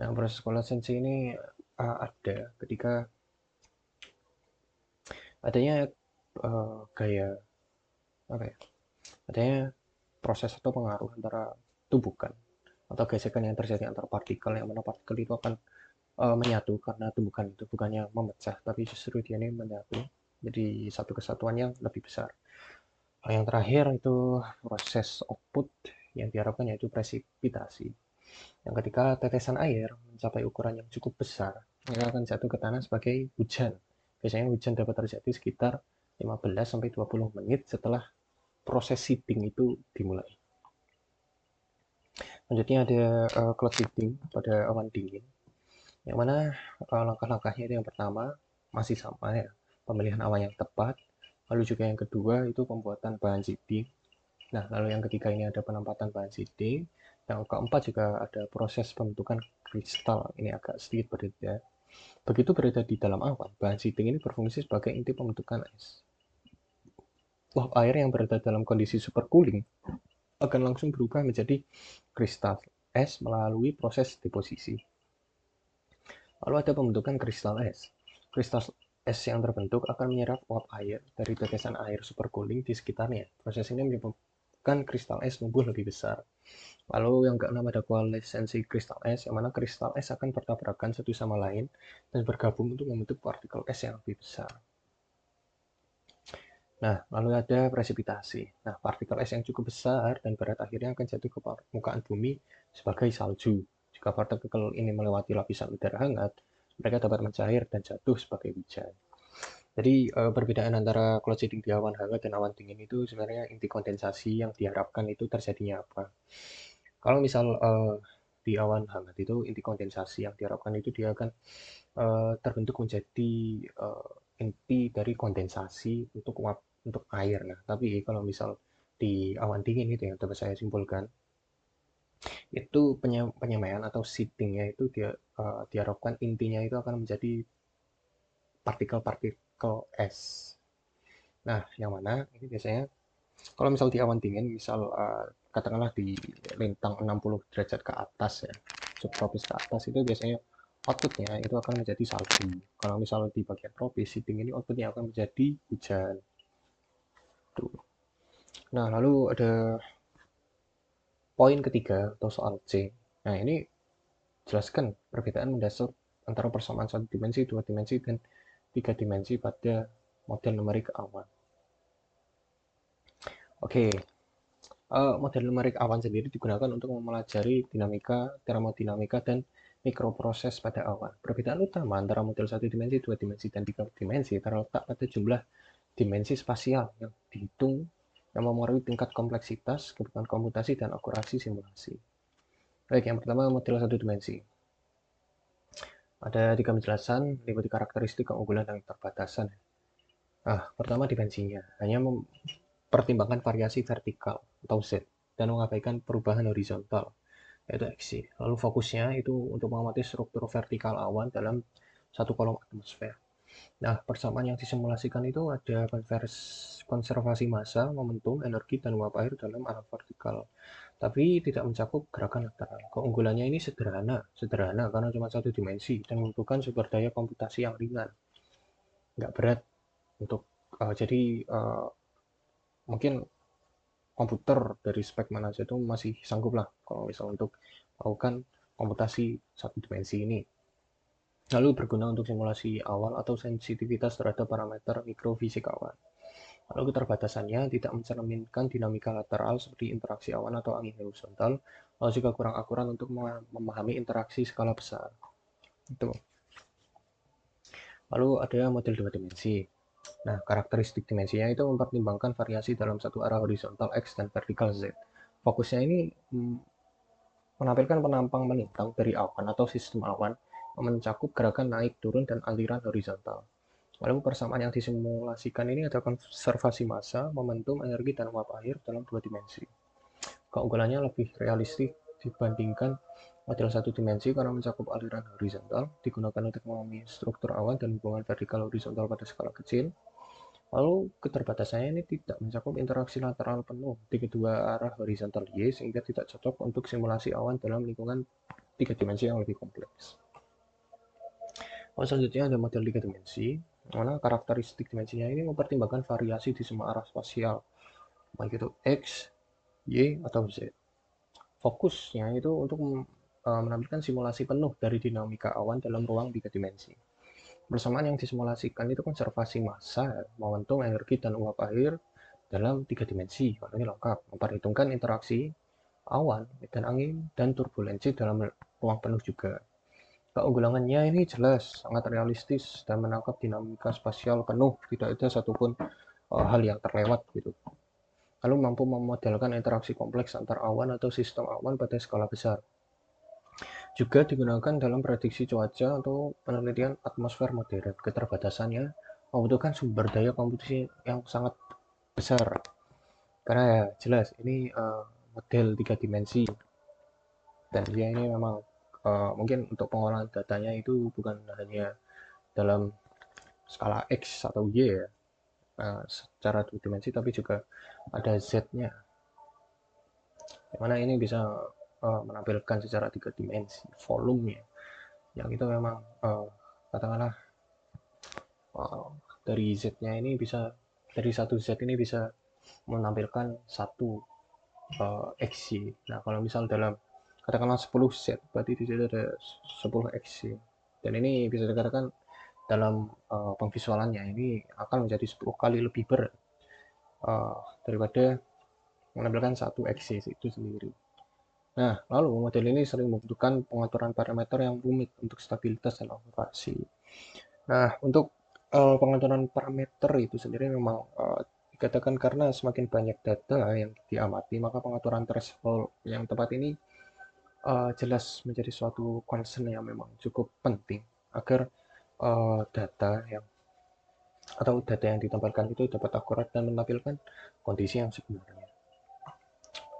Nah, proses koalesensi ini ada ketika adanya gaya apa ya? Adanya proses atau pengaruh antara tumbukan atau gesekan yang terjadi antar partikel, yang mana partikel itu akan menyatu karena tumbukan itu bukannya memecah, tapi justru dia ini menyatu jadi satu kesatuan yang lebih besar. Yang terakhir itu proses output yang diharapkan yaitu presipitasi. Yang ketika tetesan air mencapai ukuran yang cukup besar, maka akan jatuh ke tanah sebagai hujan. Biasanya hujan dapat terjadi sekitar 15-20 menit setelah proses seeding itu dimulai. Selanjutnya ada cloud seeding pada awan dingin, yang mana langkah-langkahnya itu yang pertama masih sama ya, pemilihan awan yang tepat, lalu juga yang kedua itu pembuatan bahan seeding. Nah, lalu yang ketiga ini ada penempatan bahan seeding, yang keempat juga ada proses pembentukan kristal, ini agak sedikit berbeda. Begitu berada di dalam awan, bahan seeding ini berfungsi sebagai inti pembentukan es. Uap air yang berada dalam kondisi supercooling akan langsung berubah menjadi kristal es melalui proses deposisi. Lalu ada pembentukan kristal es. Kristal es yang terbentuk akan menyerap uap air dari tetesan air supercooling di sekitarnya. Proses ini menyebabkan kristal es tumbuh lebih besar. Lalu yang keenam ada koalesensi kristal es, yang mana kristal es akan bertabrakan satu sama lain dan bergabung untuk membentuk partikel es yang lebih besar. Nah, lalu ada presipitasi. Nah, partikel es yang cukup besar dan berat akhirnya akan jatuh ke permukaan bumi sebagai salju. Jika partikel ini melewati lapisan udara hangat, mereka dapat mencair dan jatuh sebagai hujan. Jadi perbedaan antara cloud seeding di awan hangat dan awan dingin itu sebenarnya inti kondensasi yang diharapkan itu terjadinya apa. Kalau misal di awan hangat itu inti kondensasi yang diharapkan itu dia akan terbentuk menjadi inti dari kondensasi untuk air. Nah, tapi kalau misal di awan dingin itu yang dapat saya simpulkan, itu penyemaian atau seedingnya itu dia diharapkan intinya itu akan menjadi partikel-partikel es. Nah, yang mana ini biasanya kalau misal di awan dingin, misal katakanlah di lintang 60 derajat ke atas ya, subtropis ke atas itu biasanya outputnya itu akan menjadi salju. Kalau misal di bagian tropis, seeding ini outputnya akan menjadi hujan. Tuh. Nah, lalu ada poin ketiga atau soal C. Nah, ini jelaskan perbedaan mendasar antara persamaan satu dimensi, dua dimensi, dan tiga dimensi pada model numerik awan. Oke, model numerik awan sendiri digunakan untuk mempelajari dinamika, termodinamika, dan mikroproses pada awan. Perbedaan utama antara model satu dimensi, dua dimensi, dan tiga dimensi terletak pada jumlah dimensi spasial yang dihitung yang memengaruhi tingkat kompleksitas, kebutuhan komputasi, dan akurasi simulasi. Baik, yang pertama model satu dimensi. Ada 3 penjelasan meliputi karakteristik, keunggulan, dan keterbatasan. Nah, pertama dimensinya. Hanya mempertimbangkan variasi vertikal atau Z dan mengabaikan perubahan horizontal yaitu X. Lalu fokusnya itu untuk mengamati struktur vertikal awan dalam satu kolom atmosfer. Nah, persamaan yang disimulasikan itu ada konservasi massa, momentum, energi, dan uap air dalam alam vertikal. tapi tidak mencakup gerakan lateral. Keunggulannya ini sederhana karena cuma satu dimensi dan membutuhkan sumber daya komputasi yang ringan, nggak berat untuk jadi mungkin komputer dari spek mana saja itu masih sanggup lah kalau misal untuk melakukan komputasi satu dimensi ini. Lalu berguna untuk simulasi awal atau sensitivitas terhadap parameter mikrofisik awan. Lalu keterbatasannya tidak mencerminkan dinamika lateral seperti interaksi awan atau angin horizontal, lalu juga kurang akurat untuk memahami interaksi skala besar. Itu. Lalu ada model dua dimensi. Nah, karakteristik dimensinya itu mempertimbangkan variasi dalam satu arah horizontal X dan vertikal Z. Fokusnya ini menampilkan penampang melintang dari awan atau sistem awan yang mencakup gerakan naik turun dan aliran horizontal. Lalu persamaan yang disimulasikan ini ada konservasi massa, momentum, energi, dan uap air dalam dua dimensi. Keunggulannya lebih realistis dibandingkan model satu dimensi karena mencakup aliran horizontal, digunakan untuk memahami struktur awan dan hubungan vertikal horizontal pada skala kecil. Lalu keterbatasannya ini tidak mencakup interaksi lateral penuh di kedua arah horizontal Y sehingga tidak cocok untuk simulasi awan dalam lingkungan tiga dimensi yang lebih kompleks. Selanjutnya ada model tiga dimensi, mana karakteristik dimensinya ini mempertimbangkan variasi di semua arah spasial, baik itu X, Y, atau Z. Fokusnya itu untuk menampilkan simulasi penuh dari dinamika awan dalam ruang tiga dimensi. Persamaan yang disimulasikan itu konservasi massa, momentum, energi, dan uap air dalam tiga dimensi. Ini lengkap, memperhitungkan interaksi awan dan angin dan turbulensi dalam ruang penuh juga. Keunggulannya ini jelas, sangat realistis dan menangkap dinamika spasial penuh, tidak ada satupun hal yang terlewat gitu. Lalu mampu memodelkan interaksi kompleks antar awan atau sistem awan pada skala besar. Juga digunakan dalam prediksi cuaca atau penelitian atmosfer modern. Keterbatasannya membutuhkan sumber daya komputasi yang sangat besar. Karena ya jelas ini model tiga dimensi dan dia ini memang mungkin untuk pengolahan datanya itu bukan hanya dalam skala X atau Y ya, secara dua dimensi tapi juga ada Z-nya. Dimana ini bisa menampilkan secara tiga dimensi volumenya yang itu memang katakanlah dari Z-nya ini bisa dari satu Z ini bisa menampilkan satu XY. Nah, kalau misal dalam katakanlah 10 Z, berarti di situ ada 10 XY. Dan ini bisa dikatakan dalam pengvisualannya ini akan menjadi 10 kali lebih berat daripada menampilkan satu XY itu sendiri. Nah, lalu model ini sering membutuhkan pengaturan parameter yang rumit untuk stabilitas dan operasi. Nah, untuk pengaturan parameter itu sendiri memang dikatakan karena semakin banyak data yang diamati, maka pengaturan threshold yang tepat ini jelas menjadi suatu concern yang memang cukup penting agar data yang ditempatkan itu dapat akurat dan menampilkan kondisi yang sebenarnya.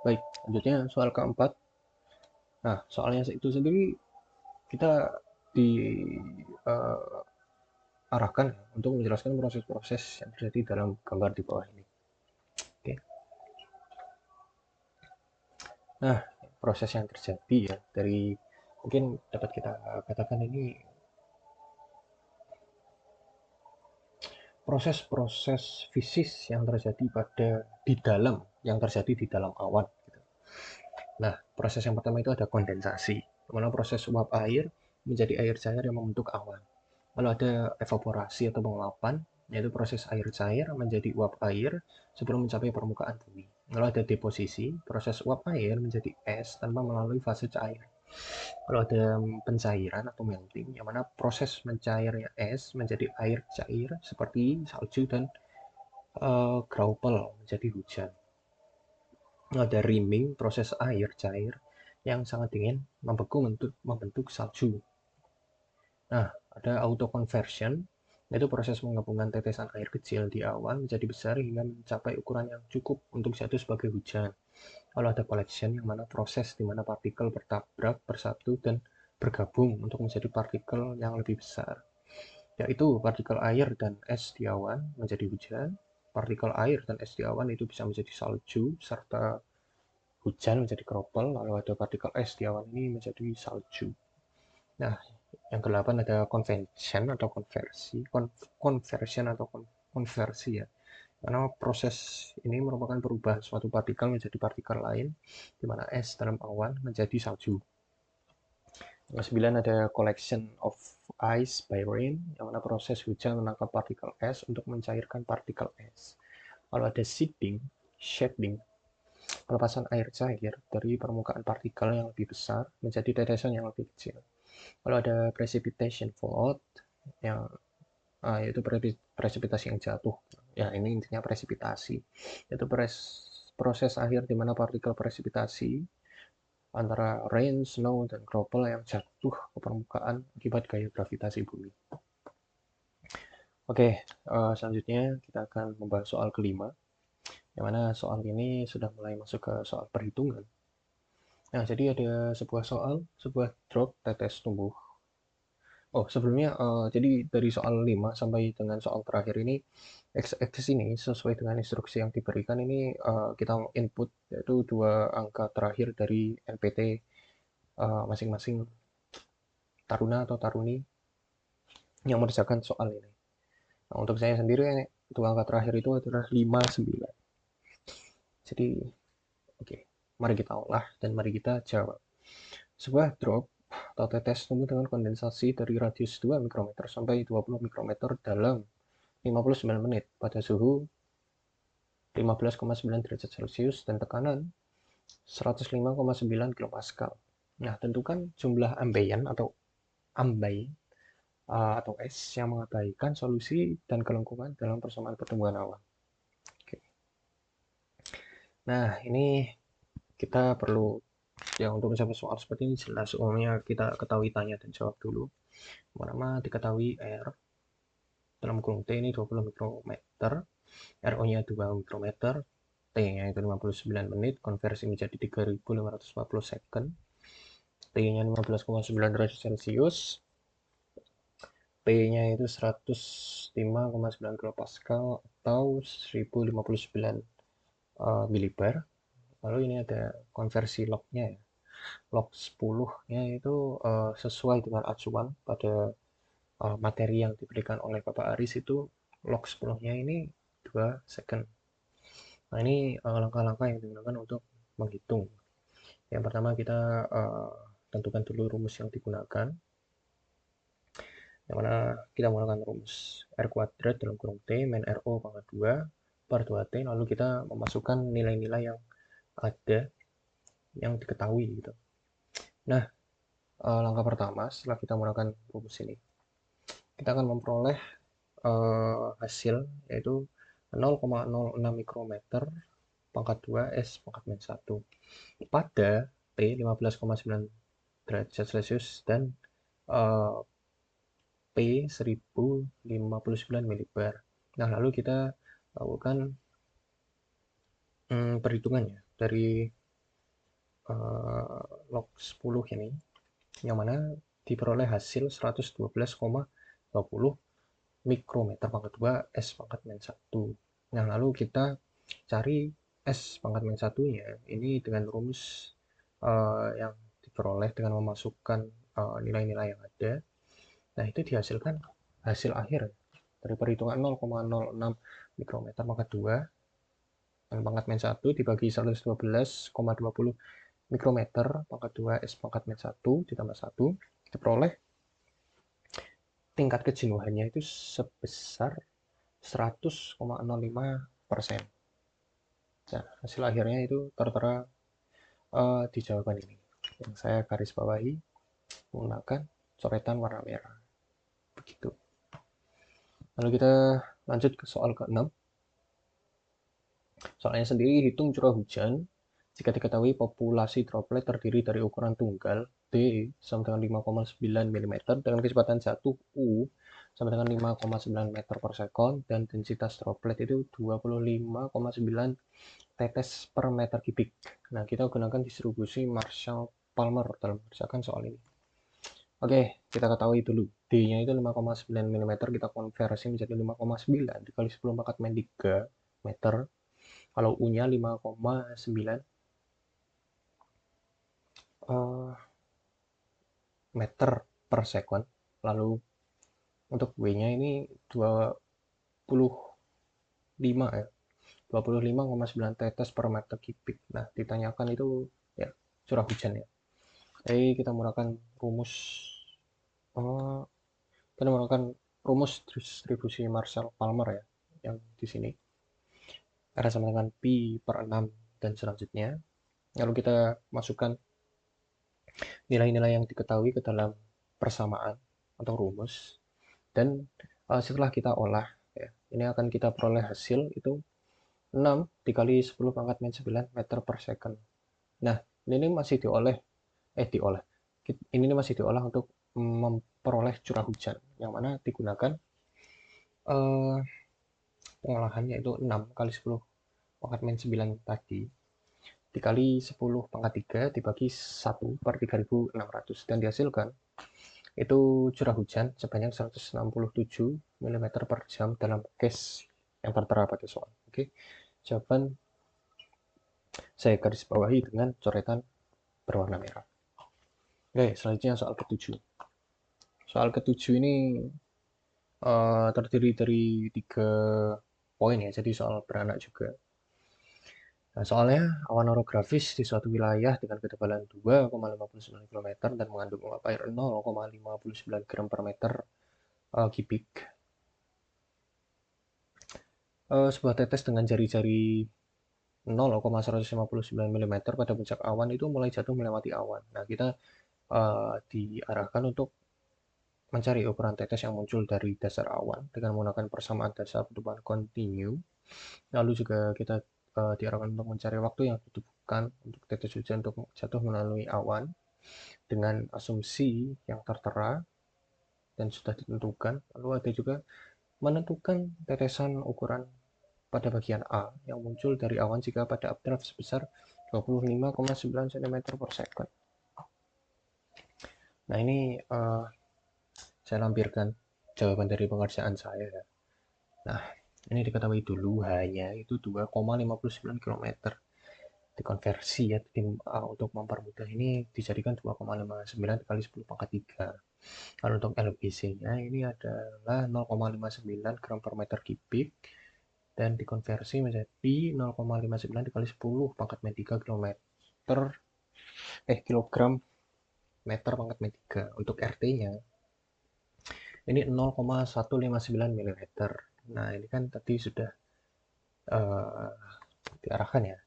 Baik, lanjutnya soal keempat. Nah, soalnya itu sendiri kita diarahkan untuk menjelaskan proses-proses yang terjadi dalam gambar di bawah ini. Oke. Nah, proses yang terjadi ya dari mungkin dapat kita katakan ini proses-proses fisis yang terjadi yang terjadi di dalam awan. Gitu. Nah, proses yang pertama itu ada kondensasi, di mana proses uap air menjadi air cair yang membentuk awan. Lalu ada evaporasi atau penguapan, yaitu proses air cair menjadi uap air sebelum mencapai permukaan bumi. Lalu ada deposisi, proses uap air menjadi es tanpa melalui fase cair. Kalau ada pencairan atau melting, yang mana proses mencairnya es menjadi air cair seperti salju dan graupel menjadi hujan. Ada rimming, proses air cair yang sangat dingin membentuk salju. Nah, ada autoconversion, yaitu proses menggabungkan tetesan air kecil di awan menjadi besar hingga mencapai ukuran yang cukup untuk jatuh sebagai hujan. Lalu ada collection, yang mana proses di mana partikel bertabrak, bersatu, dan bergabung untuk menjadi partikel yang lebih besar, yaitu partikel air dan es di awan menjadi hujan. Partikel air dan es di awan itu bisa menjadi salju, serta hujan menjadi kroppel, lalu ada partikel es di awan ini menjadi salju. Nah, yang ke-8 ada convention atau konversi, conversion atau konversi ya. Karena proses ini merupakan perubahan suatu partikel menjadi partikel lain, di mana es dalam awan menjadi salju. Yang ke-9 ada collection of ice by rain, yang mana proses hujan menangkap partikel es untuk mencairkan partikel es. Lalu ada shading, pelepasan air cair dari permukaan partikel yang lebih besar menjadi tetesan yang lebih kecil. Lalu ada precipitation flood, yang yaitu presipitasi yang jatuh. Ya, ini intinya presipitasi. Itu proses akhir di mana partikel presipitasi antara rain, snow, dan kroppel yang jatuh ke permukaan akibat gaya gravitasi bumi. Oke, selanjutnya kita akan membahas soal kelima, yang mana soal ini sudah mulai masuk ke soal perhitungan. Nah, jadi ada sebuah drop tetes tumbuh. Oh, sebelumnya, jadi dari soal 5 sampai dengan soal terakhir ini, x-axis ini sesuai dengan instruksi yang diberikan ini, kita input yaitu 2 angka terakhir dari NPT masing-masing taruna atau taruni yang mengerjakan soal ini. Nah, untuk saya sendiri, 2 angka terakhir itu adalah 5, 9. Jadi, oke, mari kita olah dan mari kita jawab. Sebuah drop atau tetes tumbuh dengan kondensasi dari radius 2 mikrometer sampai 20 mikrometer dalam 59 menit pada suhu 15,9 derajat Celcius dan tekanan 105,9 kPa. Nah, tentukan jumlah ambien atau ambai atau es yang mengabaikan solusi dan kelengkungan dalam persamaan pertumbuhan awan. Oke. Nah, ini kita perlu ya untuk menjawab soal seperti ini jelas umumnya kita ketahui tanya dan jawab dulu. Pertama diketahui R dalam kurung T ini 20 mikrometer, RO-nya 2 mikrometer, T-nya itu 59 menit, konversi menjadi 3540 second, T-nya 15,9 derajat Celcius, P-nya itu 105,9 kilopascal atau 1059 milibar. Lalu ini ada konversi log-nya ya. Log 10-nya itu sesuai dengan acuan pada materi yang diberikan oleh Bapak Aris itu log 10-nya ini 2 second. Nah, ini langkah-langkah yang digunakan untuk menghitung. Yang pertama kita tentukan dulu rumus yang digunakan. Yang mana kita menggunakan rumus R kuadrat dalam kurung T min RO pangkat 2 per 2T, lalu kita memasukkan nilai-nilai yang ada yang diketahui gitu. Nah, langkah pertama setelah kita menggunakan rumus ini, kita akan memperoleh hasil yaitu 0,06 mikrometer pangkat 2 S pangkat min 1 pada T 15,9 derajat Celcius dan P 1059 milibar. Nah, lalu kita lakukan perhitungannya dari log 10 ini, yang mana diperoleh hasil 112,20 mikrometer pangkat 2 S pangkat min 1. Nah, lalu kita cari S pangkat min 1-nya ini dengan rumus yang diperoleh dengan memasukkan nilai-nilai yang ada. Nah, itu dihasilkan hasil akhir dari perhitungan 0,06 mikrometer pangkat 2 dan pangkat min 1 dibagi 112,20 mikrometer pangkat 2 S pangkat min 1 ditambah 1, diperoleh tingkat kejenuhannya itu sebesar 100,05%. Nah, hasil akhirnya itu tertera di jawaban ini yang saya garis bawahi menggunakan coretan warna merah. Begitu. Lalu kita lanjut ke soal ke-6. Soalnya sendiri, hitung curah hujan jika diketahui populasi droplet terdiri dari ukuran tunggal D sama dengan 5,9 mm dengan kecepatan jatuh U sama dengan 5,9 meter per sekon dan densitas droplet itu 25,9 tetes per meter kubik. Nah, kita gunakan distribusi Marshall-Palmer dalam mengerjakan soal ini. Oke, kita ketahui dulu. D-nya itu 5,9 mm, kita konversi menjadi 5,9 dikali 10 pangkat min 3 meter. Kalau U-nya 5,9 eh, meter per second. Lalu untuk W-nya ini 25 ya. 25,9 tetes per meter kubik. Nah, ditanyakan itu ya curah hujan ya. Jadi kita menggunakan rumus eh, kita menggunakan rumus distribusi Marshall-Palmer ya, yang di sini R sama dengan Pi per 6 dan selanjutnya. Lalu kita masukkan nilai-nilai yang diketahui ke dalam persamaan atau rumus, dan setelah kita olah ya, ini akan kita peroleh hasil itu 6 dikali 10 pangkat min 9 meter per second. Nah, ini masih diolah. Ini masih diolah untuk memperoleh curah hujan, yang mana digunakan eh, pengolahannya itu 6 kali 10 pangkat min 9 tadi dikali 10 pangkat 3 dibagi 1 per 3.600 dan dihasilkan itu curah hujan sebanyak 167 mm per jam dalam case yang tertera pada soal. Oke, jawaban saya garis bawahi dengan coretan berwarna merah. Oke, selanjutnya soal ketujuh. Soal ketujuh ini terdiri dari 3 poin ya, jadi soal beranak juga. Nah, soalnya awan orografis di suatu wilayah dengan ketebalan 2,59 km dan mengandung uap air 0,59 gram per meter kubik. Sebuah tetes dengan jari-jari 0,159 mm pada puncak awan itu mulai jatuh melewati awan. Nah, kita diarahkan untuk mencari ukuran tetes yang muncul dari dasar awan dengan menggunakan persamaan dasar pertemuan kontinu. Lalu juga kita diarahkan untuk mencari waktu yang dibutuhkan untuk tetes hujan untuk jatuh melalui awan dengan asumsi yang tertera dan sudah ditentukan. Lalu ada juga menentukan tetesan ukuran pada bagian A yang muncul dari awan jika pada updraft sebesar 25,9 cm per second. Nah, ini saya lampirkan jawaban dari pengerjaan saya ya. Nah, ini diketahui dulu hanya itu 2,59 km. Dikonversi ya, untuk mempermudah ini dijadikan 2,59 kali 10 pangkat 3. Lalu untuk LBC-nya ini adalah 0,59 gram per meter kubik dan dikonversi menjadi 0,59 dikali 10 pangkat min 3 kilogram meter pangkat min 3. Untuk RT-nya ini 0,159 mm. Nah, ini kan tadi sudah diarahkan ya.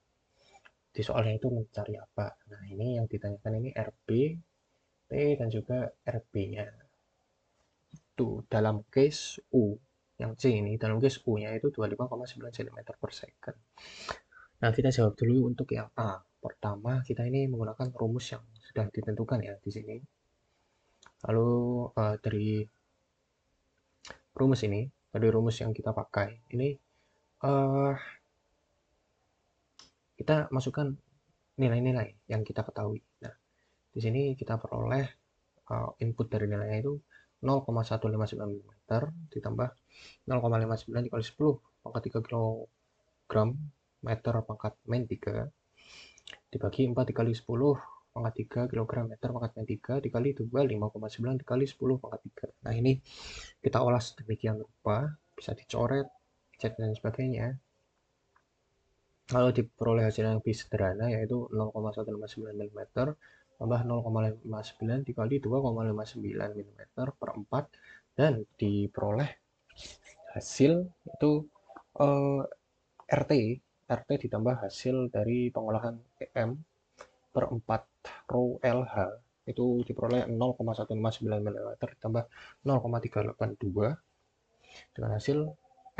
Di soalnya itu mencari apa? Nah, ini yang ditanyakan ini RB, T, dan juga RB-nya. Tuh, dalam case U, yang C ini, dalam case U-nya itu 25,9 cm per second. Nah, kita jawab dulu untuk yang A. Pertama, kita ini menggunakan rumus yang sudah ditentukan ya di sini. Lalu dari rumus ini, dari rumus yang kita pakai, ini kita masukkan nilai-nilai yang kita ketahui. Nah, di sini kita peroleh input dari nilainya itu 0,159 mm ditambah 0,59 dikali 10 pangkat 3 kg meter pangkat min 3 dibagi 4 dikali 10 pangkat 3 kg meter pangkat min 3 dikali 2 5,9 dikali 10 pangkat 3. Nah, ini kita olah sedemikian rupa, bisa dicoret, cat dan sebagainya. Lalu diperoleh hasil yang lebih sederhana yaitu 0,159 mm tambah 0,59 dikali 2,59 mm per 4 dan diperoleh hasil itu RT ditambah hasil dari pengolahan EM per 4 rho LH itu diperoleh 0,159 mm ditambah 0,382 dengan hasil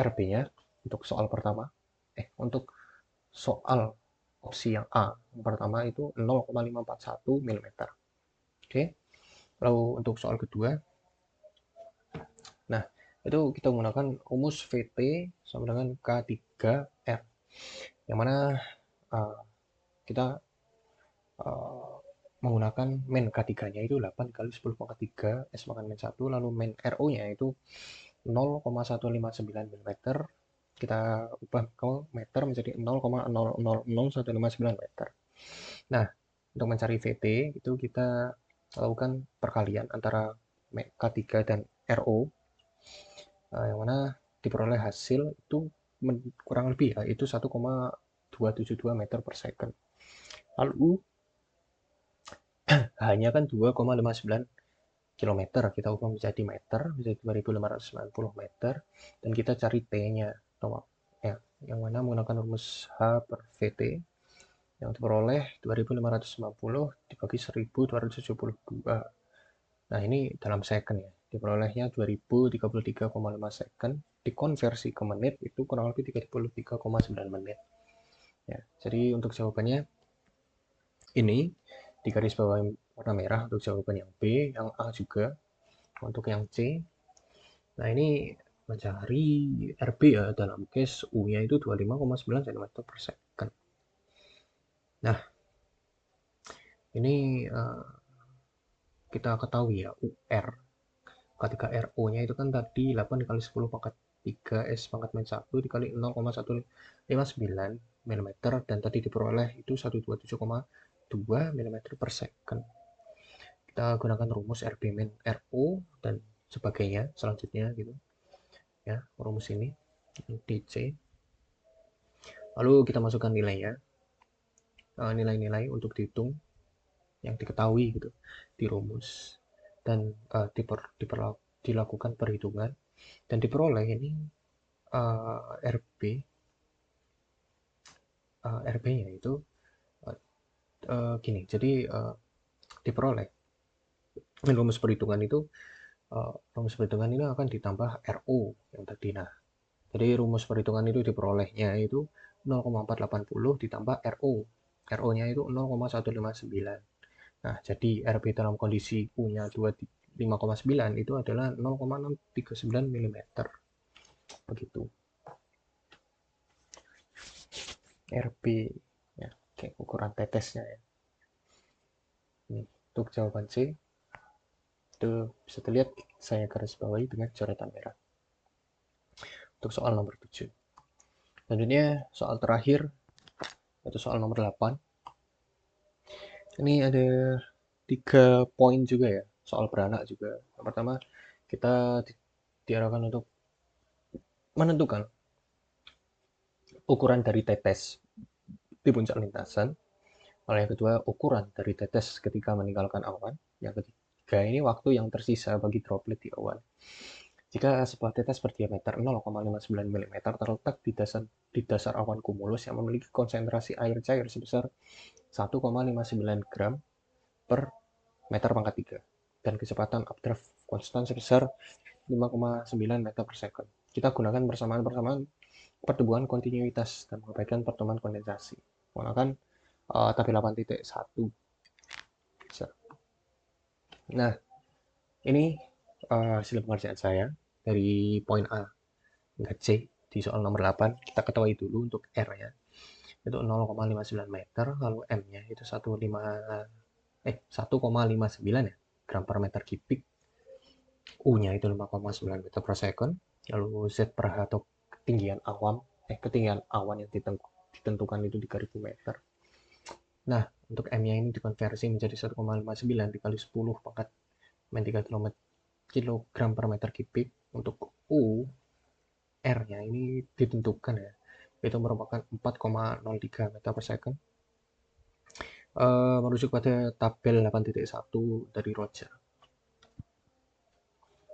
RB-nya untuk soal pertama. Untuk soal opsi yang A yang pertama itu 0,541 mm. Oke. Lalu untuk soal kedua, nah itu kita menggunakan rumus VT sama dengan K3R, yang mana kita menggunakan min K3-nya itu 8 kali 10 pangkat 3 S makan min 1, lalu min RO-nya itu 0,159 mm. Kita ubah ke meter menjadi 0,0000159 meter. Nah, untuk mencari VT itu kita lakukan perkalian antara K3 dan RO, yang mana diperoleh hasil itu kurang lebih ya, itu 1,272 meter per second. Lalu hanya kan 2,59 kilometer, kita ubah menjadi meter, menjadi 2590 meter, dan kita cari T-nya, ya, yang mana menggunakan rumus H per VT, yang diperoleh 2590 dibagi 1272. Nah, ini dalam second ya, diperolehnya 2033,5 second, dikonversi ke menit, itu kurang lebih 33,9 menit. Ya, jadi untuk jawabannya ini, di garis bawah warna merah untuk jawaban yang B, yang A juga, untuk yang C. Nah, ini mencari RB ya, dalam case U-nya itu 25,9 cm per second. Nah, ini kita ketahui ya, UR. Ketika RO-nya itu kan tadi 8 dikali 10 pangkat 3 S pangkat min 1 dikali 0,159 mm, dan tadi diperoleh itu 127,2 mm per second. Kita gunakan rumus RB min RO dan sebagainya selanjutnya gitu ya, rumus ini DC. Lalu kita masukkan nilainya, nilai-nilai untuk dihitung yang diketahui gitu di rumus, dan dilakukan perhitungan dan diperoleh ini RB-nya itu gini. Jadi diperoleh rumus perhitungan itu, rumus perhitungan ini akan ditambah RO yang tadi. Nah, jadi rumus perhitungan itu diperolehnya itu 0,480 ditambah RO. RO-nya itu 0,159. Nah, jadi RB dalam kondisi U-nya 25,9 itu adalah 0,639 mm. Begitu. RB ya, oke, ukuran tetesnya ya. Ini untuk jawaban C. Itu bisa dilihat saya garis bawahi dengan coretan merah. Untuk soal nomor 7. Selanjutnya soal terakhir, yaitu soal nomor 8. Ini ada 3 poin juga ya, soal beranak juga. Yang pertama, kita diarahkan untuk menentukan ukuran dari tetes di puncak lintasan. Lalu yang kedua, ukuran dari tetes ketika meninggalkan awan. Yang ketiga, ini waktu yang tersisa bagi droplet di awan. Jika sebuah tetes berdiameter 0,59 mm terletak di dasar awan cumulus yang memiliki konsentrasi air cair sebesar 1,59 gram per meter pangkat 3 dan kecepatan updraft konstan sebesar 5,9 meter per second. Kita gunakan persamaan-persamaan pertumbuhan kontinuitas dan mengabaikan pertemuan kondensasi. Menggunakan tabel 8.1. Nah, ini hasil pengerjaan saya dari poin A hingga C di soal nomor 8. Kita ketahui dulu untuk R ya, itu 0,59 meter, lalu M-nya itu 1,59 ya, gram per meter kubik. U-nya itu 5,9 meter per second. Lalu Z per H atau ketinggian awan yang ditentukan itu 3000 meter. Nah, untuk M-nya ini dikonversi menjadi 1,59 dikali 10 pangkat min 3 kilogram per meter kubik. Untuk U, R-nya ini ditentukan ya, itu merupakan 4,03 meter per second. Merujuk pada tabel 8.1 dari Roger.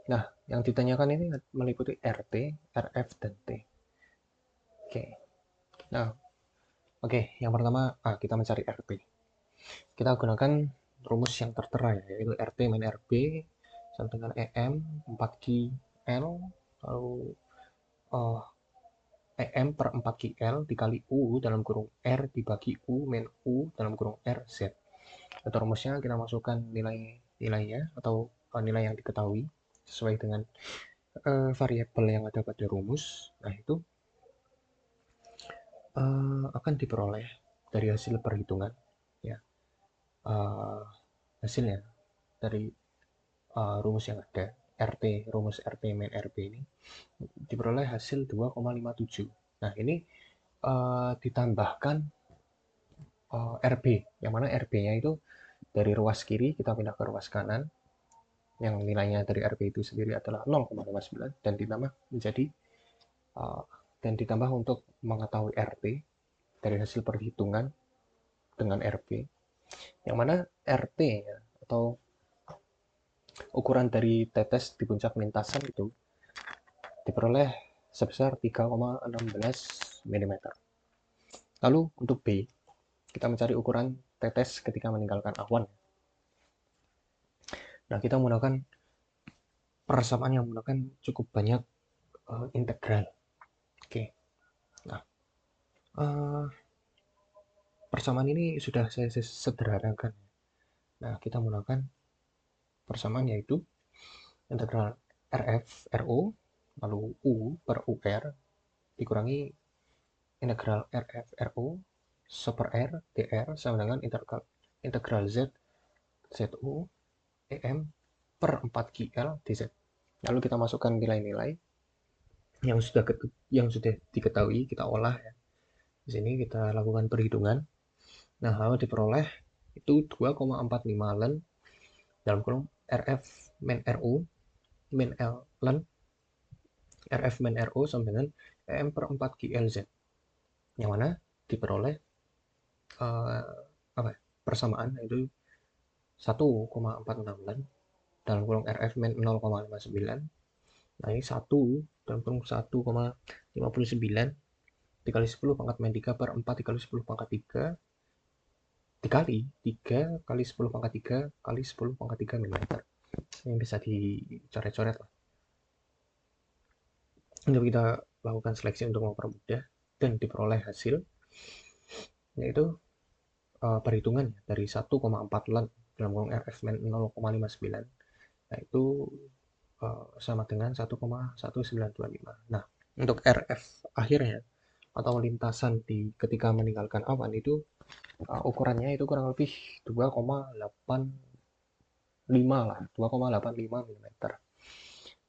Nah, yang ditanyakan ini meliputi RT, RF, dan T. Oke. Nah, yang pertama kita mencari RT. Kita gunakan rumus yang tertera ya, yaitu RT min RB sama dengan EM 4QL, lalu EM per 4QL dikali U dalam kurung R dibagi U min U dalam kurung R Z. Atau rumusnya kita masukkan nilainya atau nilai yang diketahui sesuai dengan variabel yang ada pada rumus. Nah, itu akan diperoleh dari hasil perhitungan ya, hasilnya dari rumus yang ada, rumus RT min RB ini diperoleh hasil 2,57. Nah, ini ditambahkan RB, yang mana RB-nya itu dari ruas kiri kita pindah ke ruas kanan, yang nilainya dari RB itu sendiri adalah 0,59 dan ditambah menjadi uh, dan ditambah untuk mengetahui RP dari hasil perhitungan dengan RP, yang mana RP ya, atau ukuran dari tetes di puncak lintasan itu diperoleh sebesar 3,16 mm. Lalu untuk B, kita mencari ukuran tetes ketika meninggalkan awan. Nah, kita menggunakan persamaan yang menggunakan cukup banyak integral. Oke, nah uh, persamaan ini sudah saya sederhanakan. Nah, kita menggunakan persamaan yaitu integral RF RO lalu U per UR dikurangi integral RF RO super R dr sama dengan integral Z ZU EM per 4QL dz. Lalu kita masukkan nilai-nilai yang sudah diketahui, kita olah ya. Di sini kita lakukan perhitungan. Nah, lalu diperoleh itu 2,45 len dalam kolom RF min RU min L len RF min RO sama dengan EM per 4 QLZ, yang mana diperoleh apa persamaan yaitu 1,46 len dalam kurung RF min 0,59. Nah, ini 1 dalam kurung 1,59 dikali 10 pangkat min 3 per 4 dikali 10 pangkat 3 dikali 3 kali 10 pangkat 3 kali 10 pangkat 3 mm. Ini bisa dicoret-coret lah. Untuk kita lakukan seleksi untuk mempermudah dan diperoleh hasil yaitu perhitungan dari 1,4 len dalam kurung RF min 0,59. Nah, itu sama dengan 1,1925. Nah, untuk RF akhirnya atau lintasan ketika meninggalkan awan itu ukurannya itu kurang lebih 2,85 lah, 2,85 mm.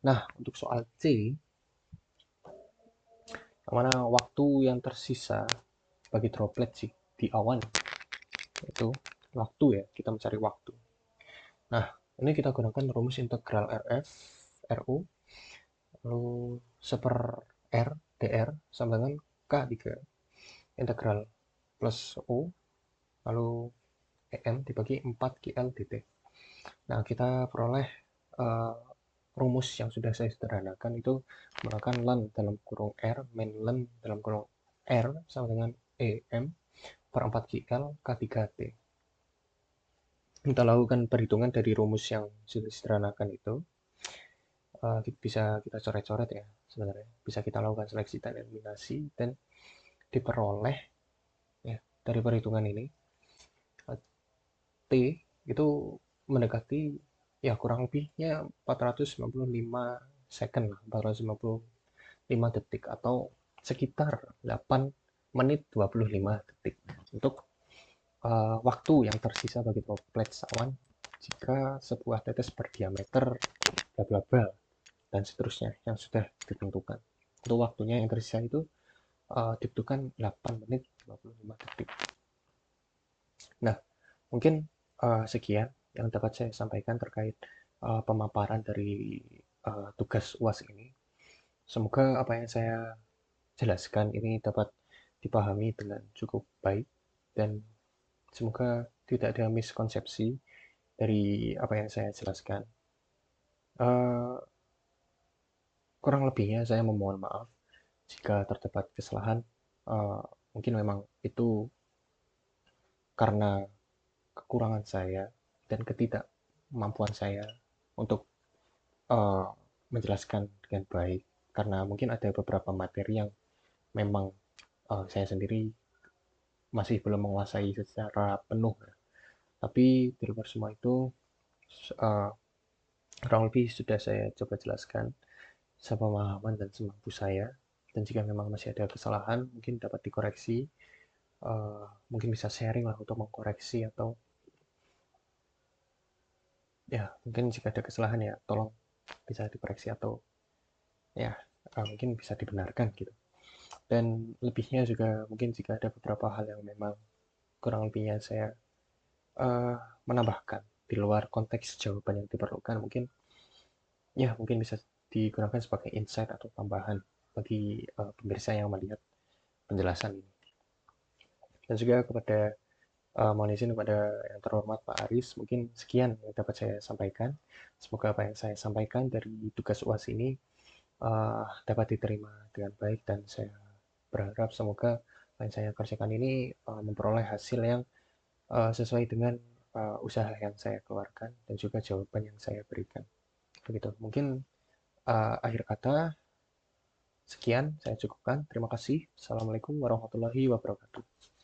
Nah, untuk soal C, yang mana waktu yang tersisa bagi droplet sih di awan itu waktu ya, kita mencari waktu. Nah, ini kita gunakan rumus integral RF RU lalu seper R dr sama dengan K3 integral plus O lalu EM dibagi 4 QL dt. Nah, kita peroleh uh, rumus yang sudah saya sederhanakan itu menggunakan len dalam kurung R min len dalam kurung R sama dengan EM per 4 QL K3T. Kita lakukan perhitungan dari rumus yang sudah disederhanakan itu. Bisa kita coret-coret ya sebenarnya. Bisa kita lakukan seleksi dan eliminasi dan diperoleh ya dari perhitungan ini T itu mendekati ya kurang lebihnya 455 second lah, 455 detik atau sekitar 8 menit 25 detik untuk waktu yang tersisa bagi droplet awan jika sebuah tetes berdiameter bla bla bla dan seterusnya yang sudah ditentukan. Untuk waktunya yang tersisa itu dibutuhkan 8 menit 25 detik. Nah, mungkin sekian yang dapat saya sampaikan terkait pemaparan dari tugas UAS ini. Semoga apa yang saya jelaskan ini dapat dipahami dengan cukup baik dan semoga tidak ada miskonsepsi dari apa yang saya jelaskan. Uh, Kurang lebihnya saya memohon maaf jika terdapat kesalahan. Uh, Mungkin memang itu karena kekurangan saya dan ketidakmampuan saya untuk uh, menjelaskan dengan baik karena mungkin ada beberapa materi yang memang saya sendiri masih belum menguasai secara penuh. Tapi di luar semua itu uh, kurang lebih sudah saya coba jelaskan sepemahaman dan semampu saya. Dan jika memang masih ada kesalahan mungkin dapat dikoreksi. Mungkin bisa sharing lah untuk mengkoreksi atau ya mungkin jika ada kesalahan ya tolong bisa dikoreksi atau ya mungkin bisa dibenarkan gitu. Dan lebihnya juga mungkin jika ada beberapa hal yang memang kurang lebihnya saya eh, menambahkan di luar konteks jawaban yang diperlukan, mungkin ya mungkin bisa digunakan sebagai insight atau tambahan bagi pemirsa yang melihat penjelasan ini. Dan juga kepada mohon izin kepada yang terhormat Pak Aris, mungkin sekian yang dapat saya sampaikan. Semoga apa yang saya sampaikan dari tugas UAS ini dapat diterima dengan baik, dan saya berharap semoga apa yang saya kerjakan ini memperoleh hasil yang sesuai dengan usaha yang saya keluarkan dan juga jawaban yang saya berikan. Begitu. Mungkin akhir kata sekian saya cukupkan. Terima kasih. Assalamualaikum warahmatullahi wabarakatuh.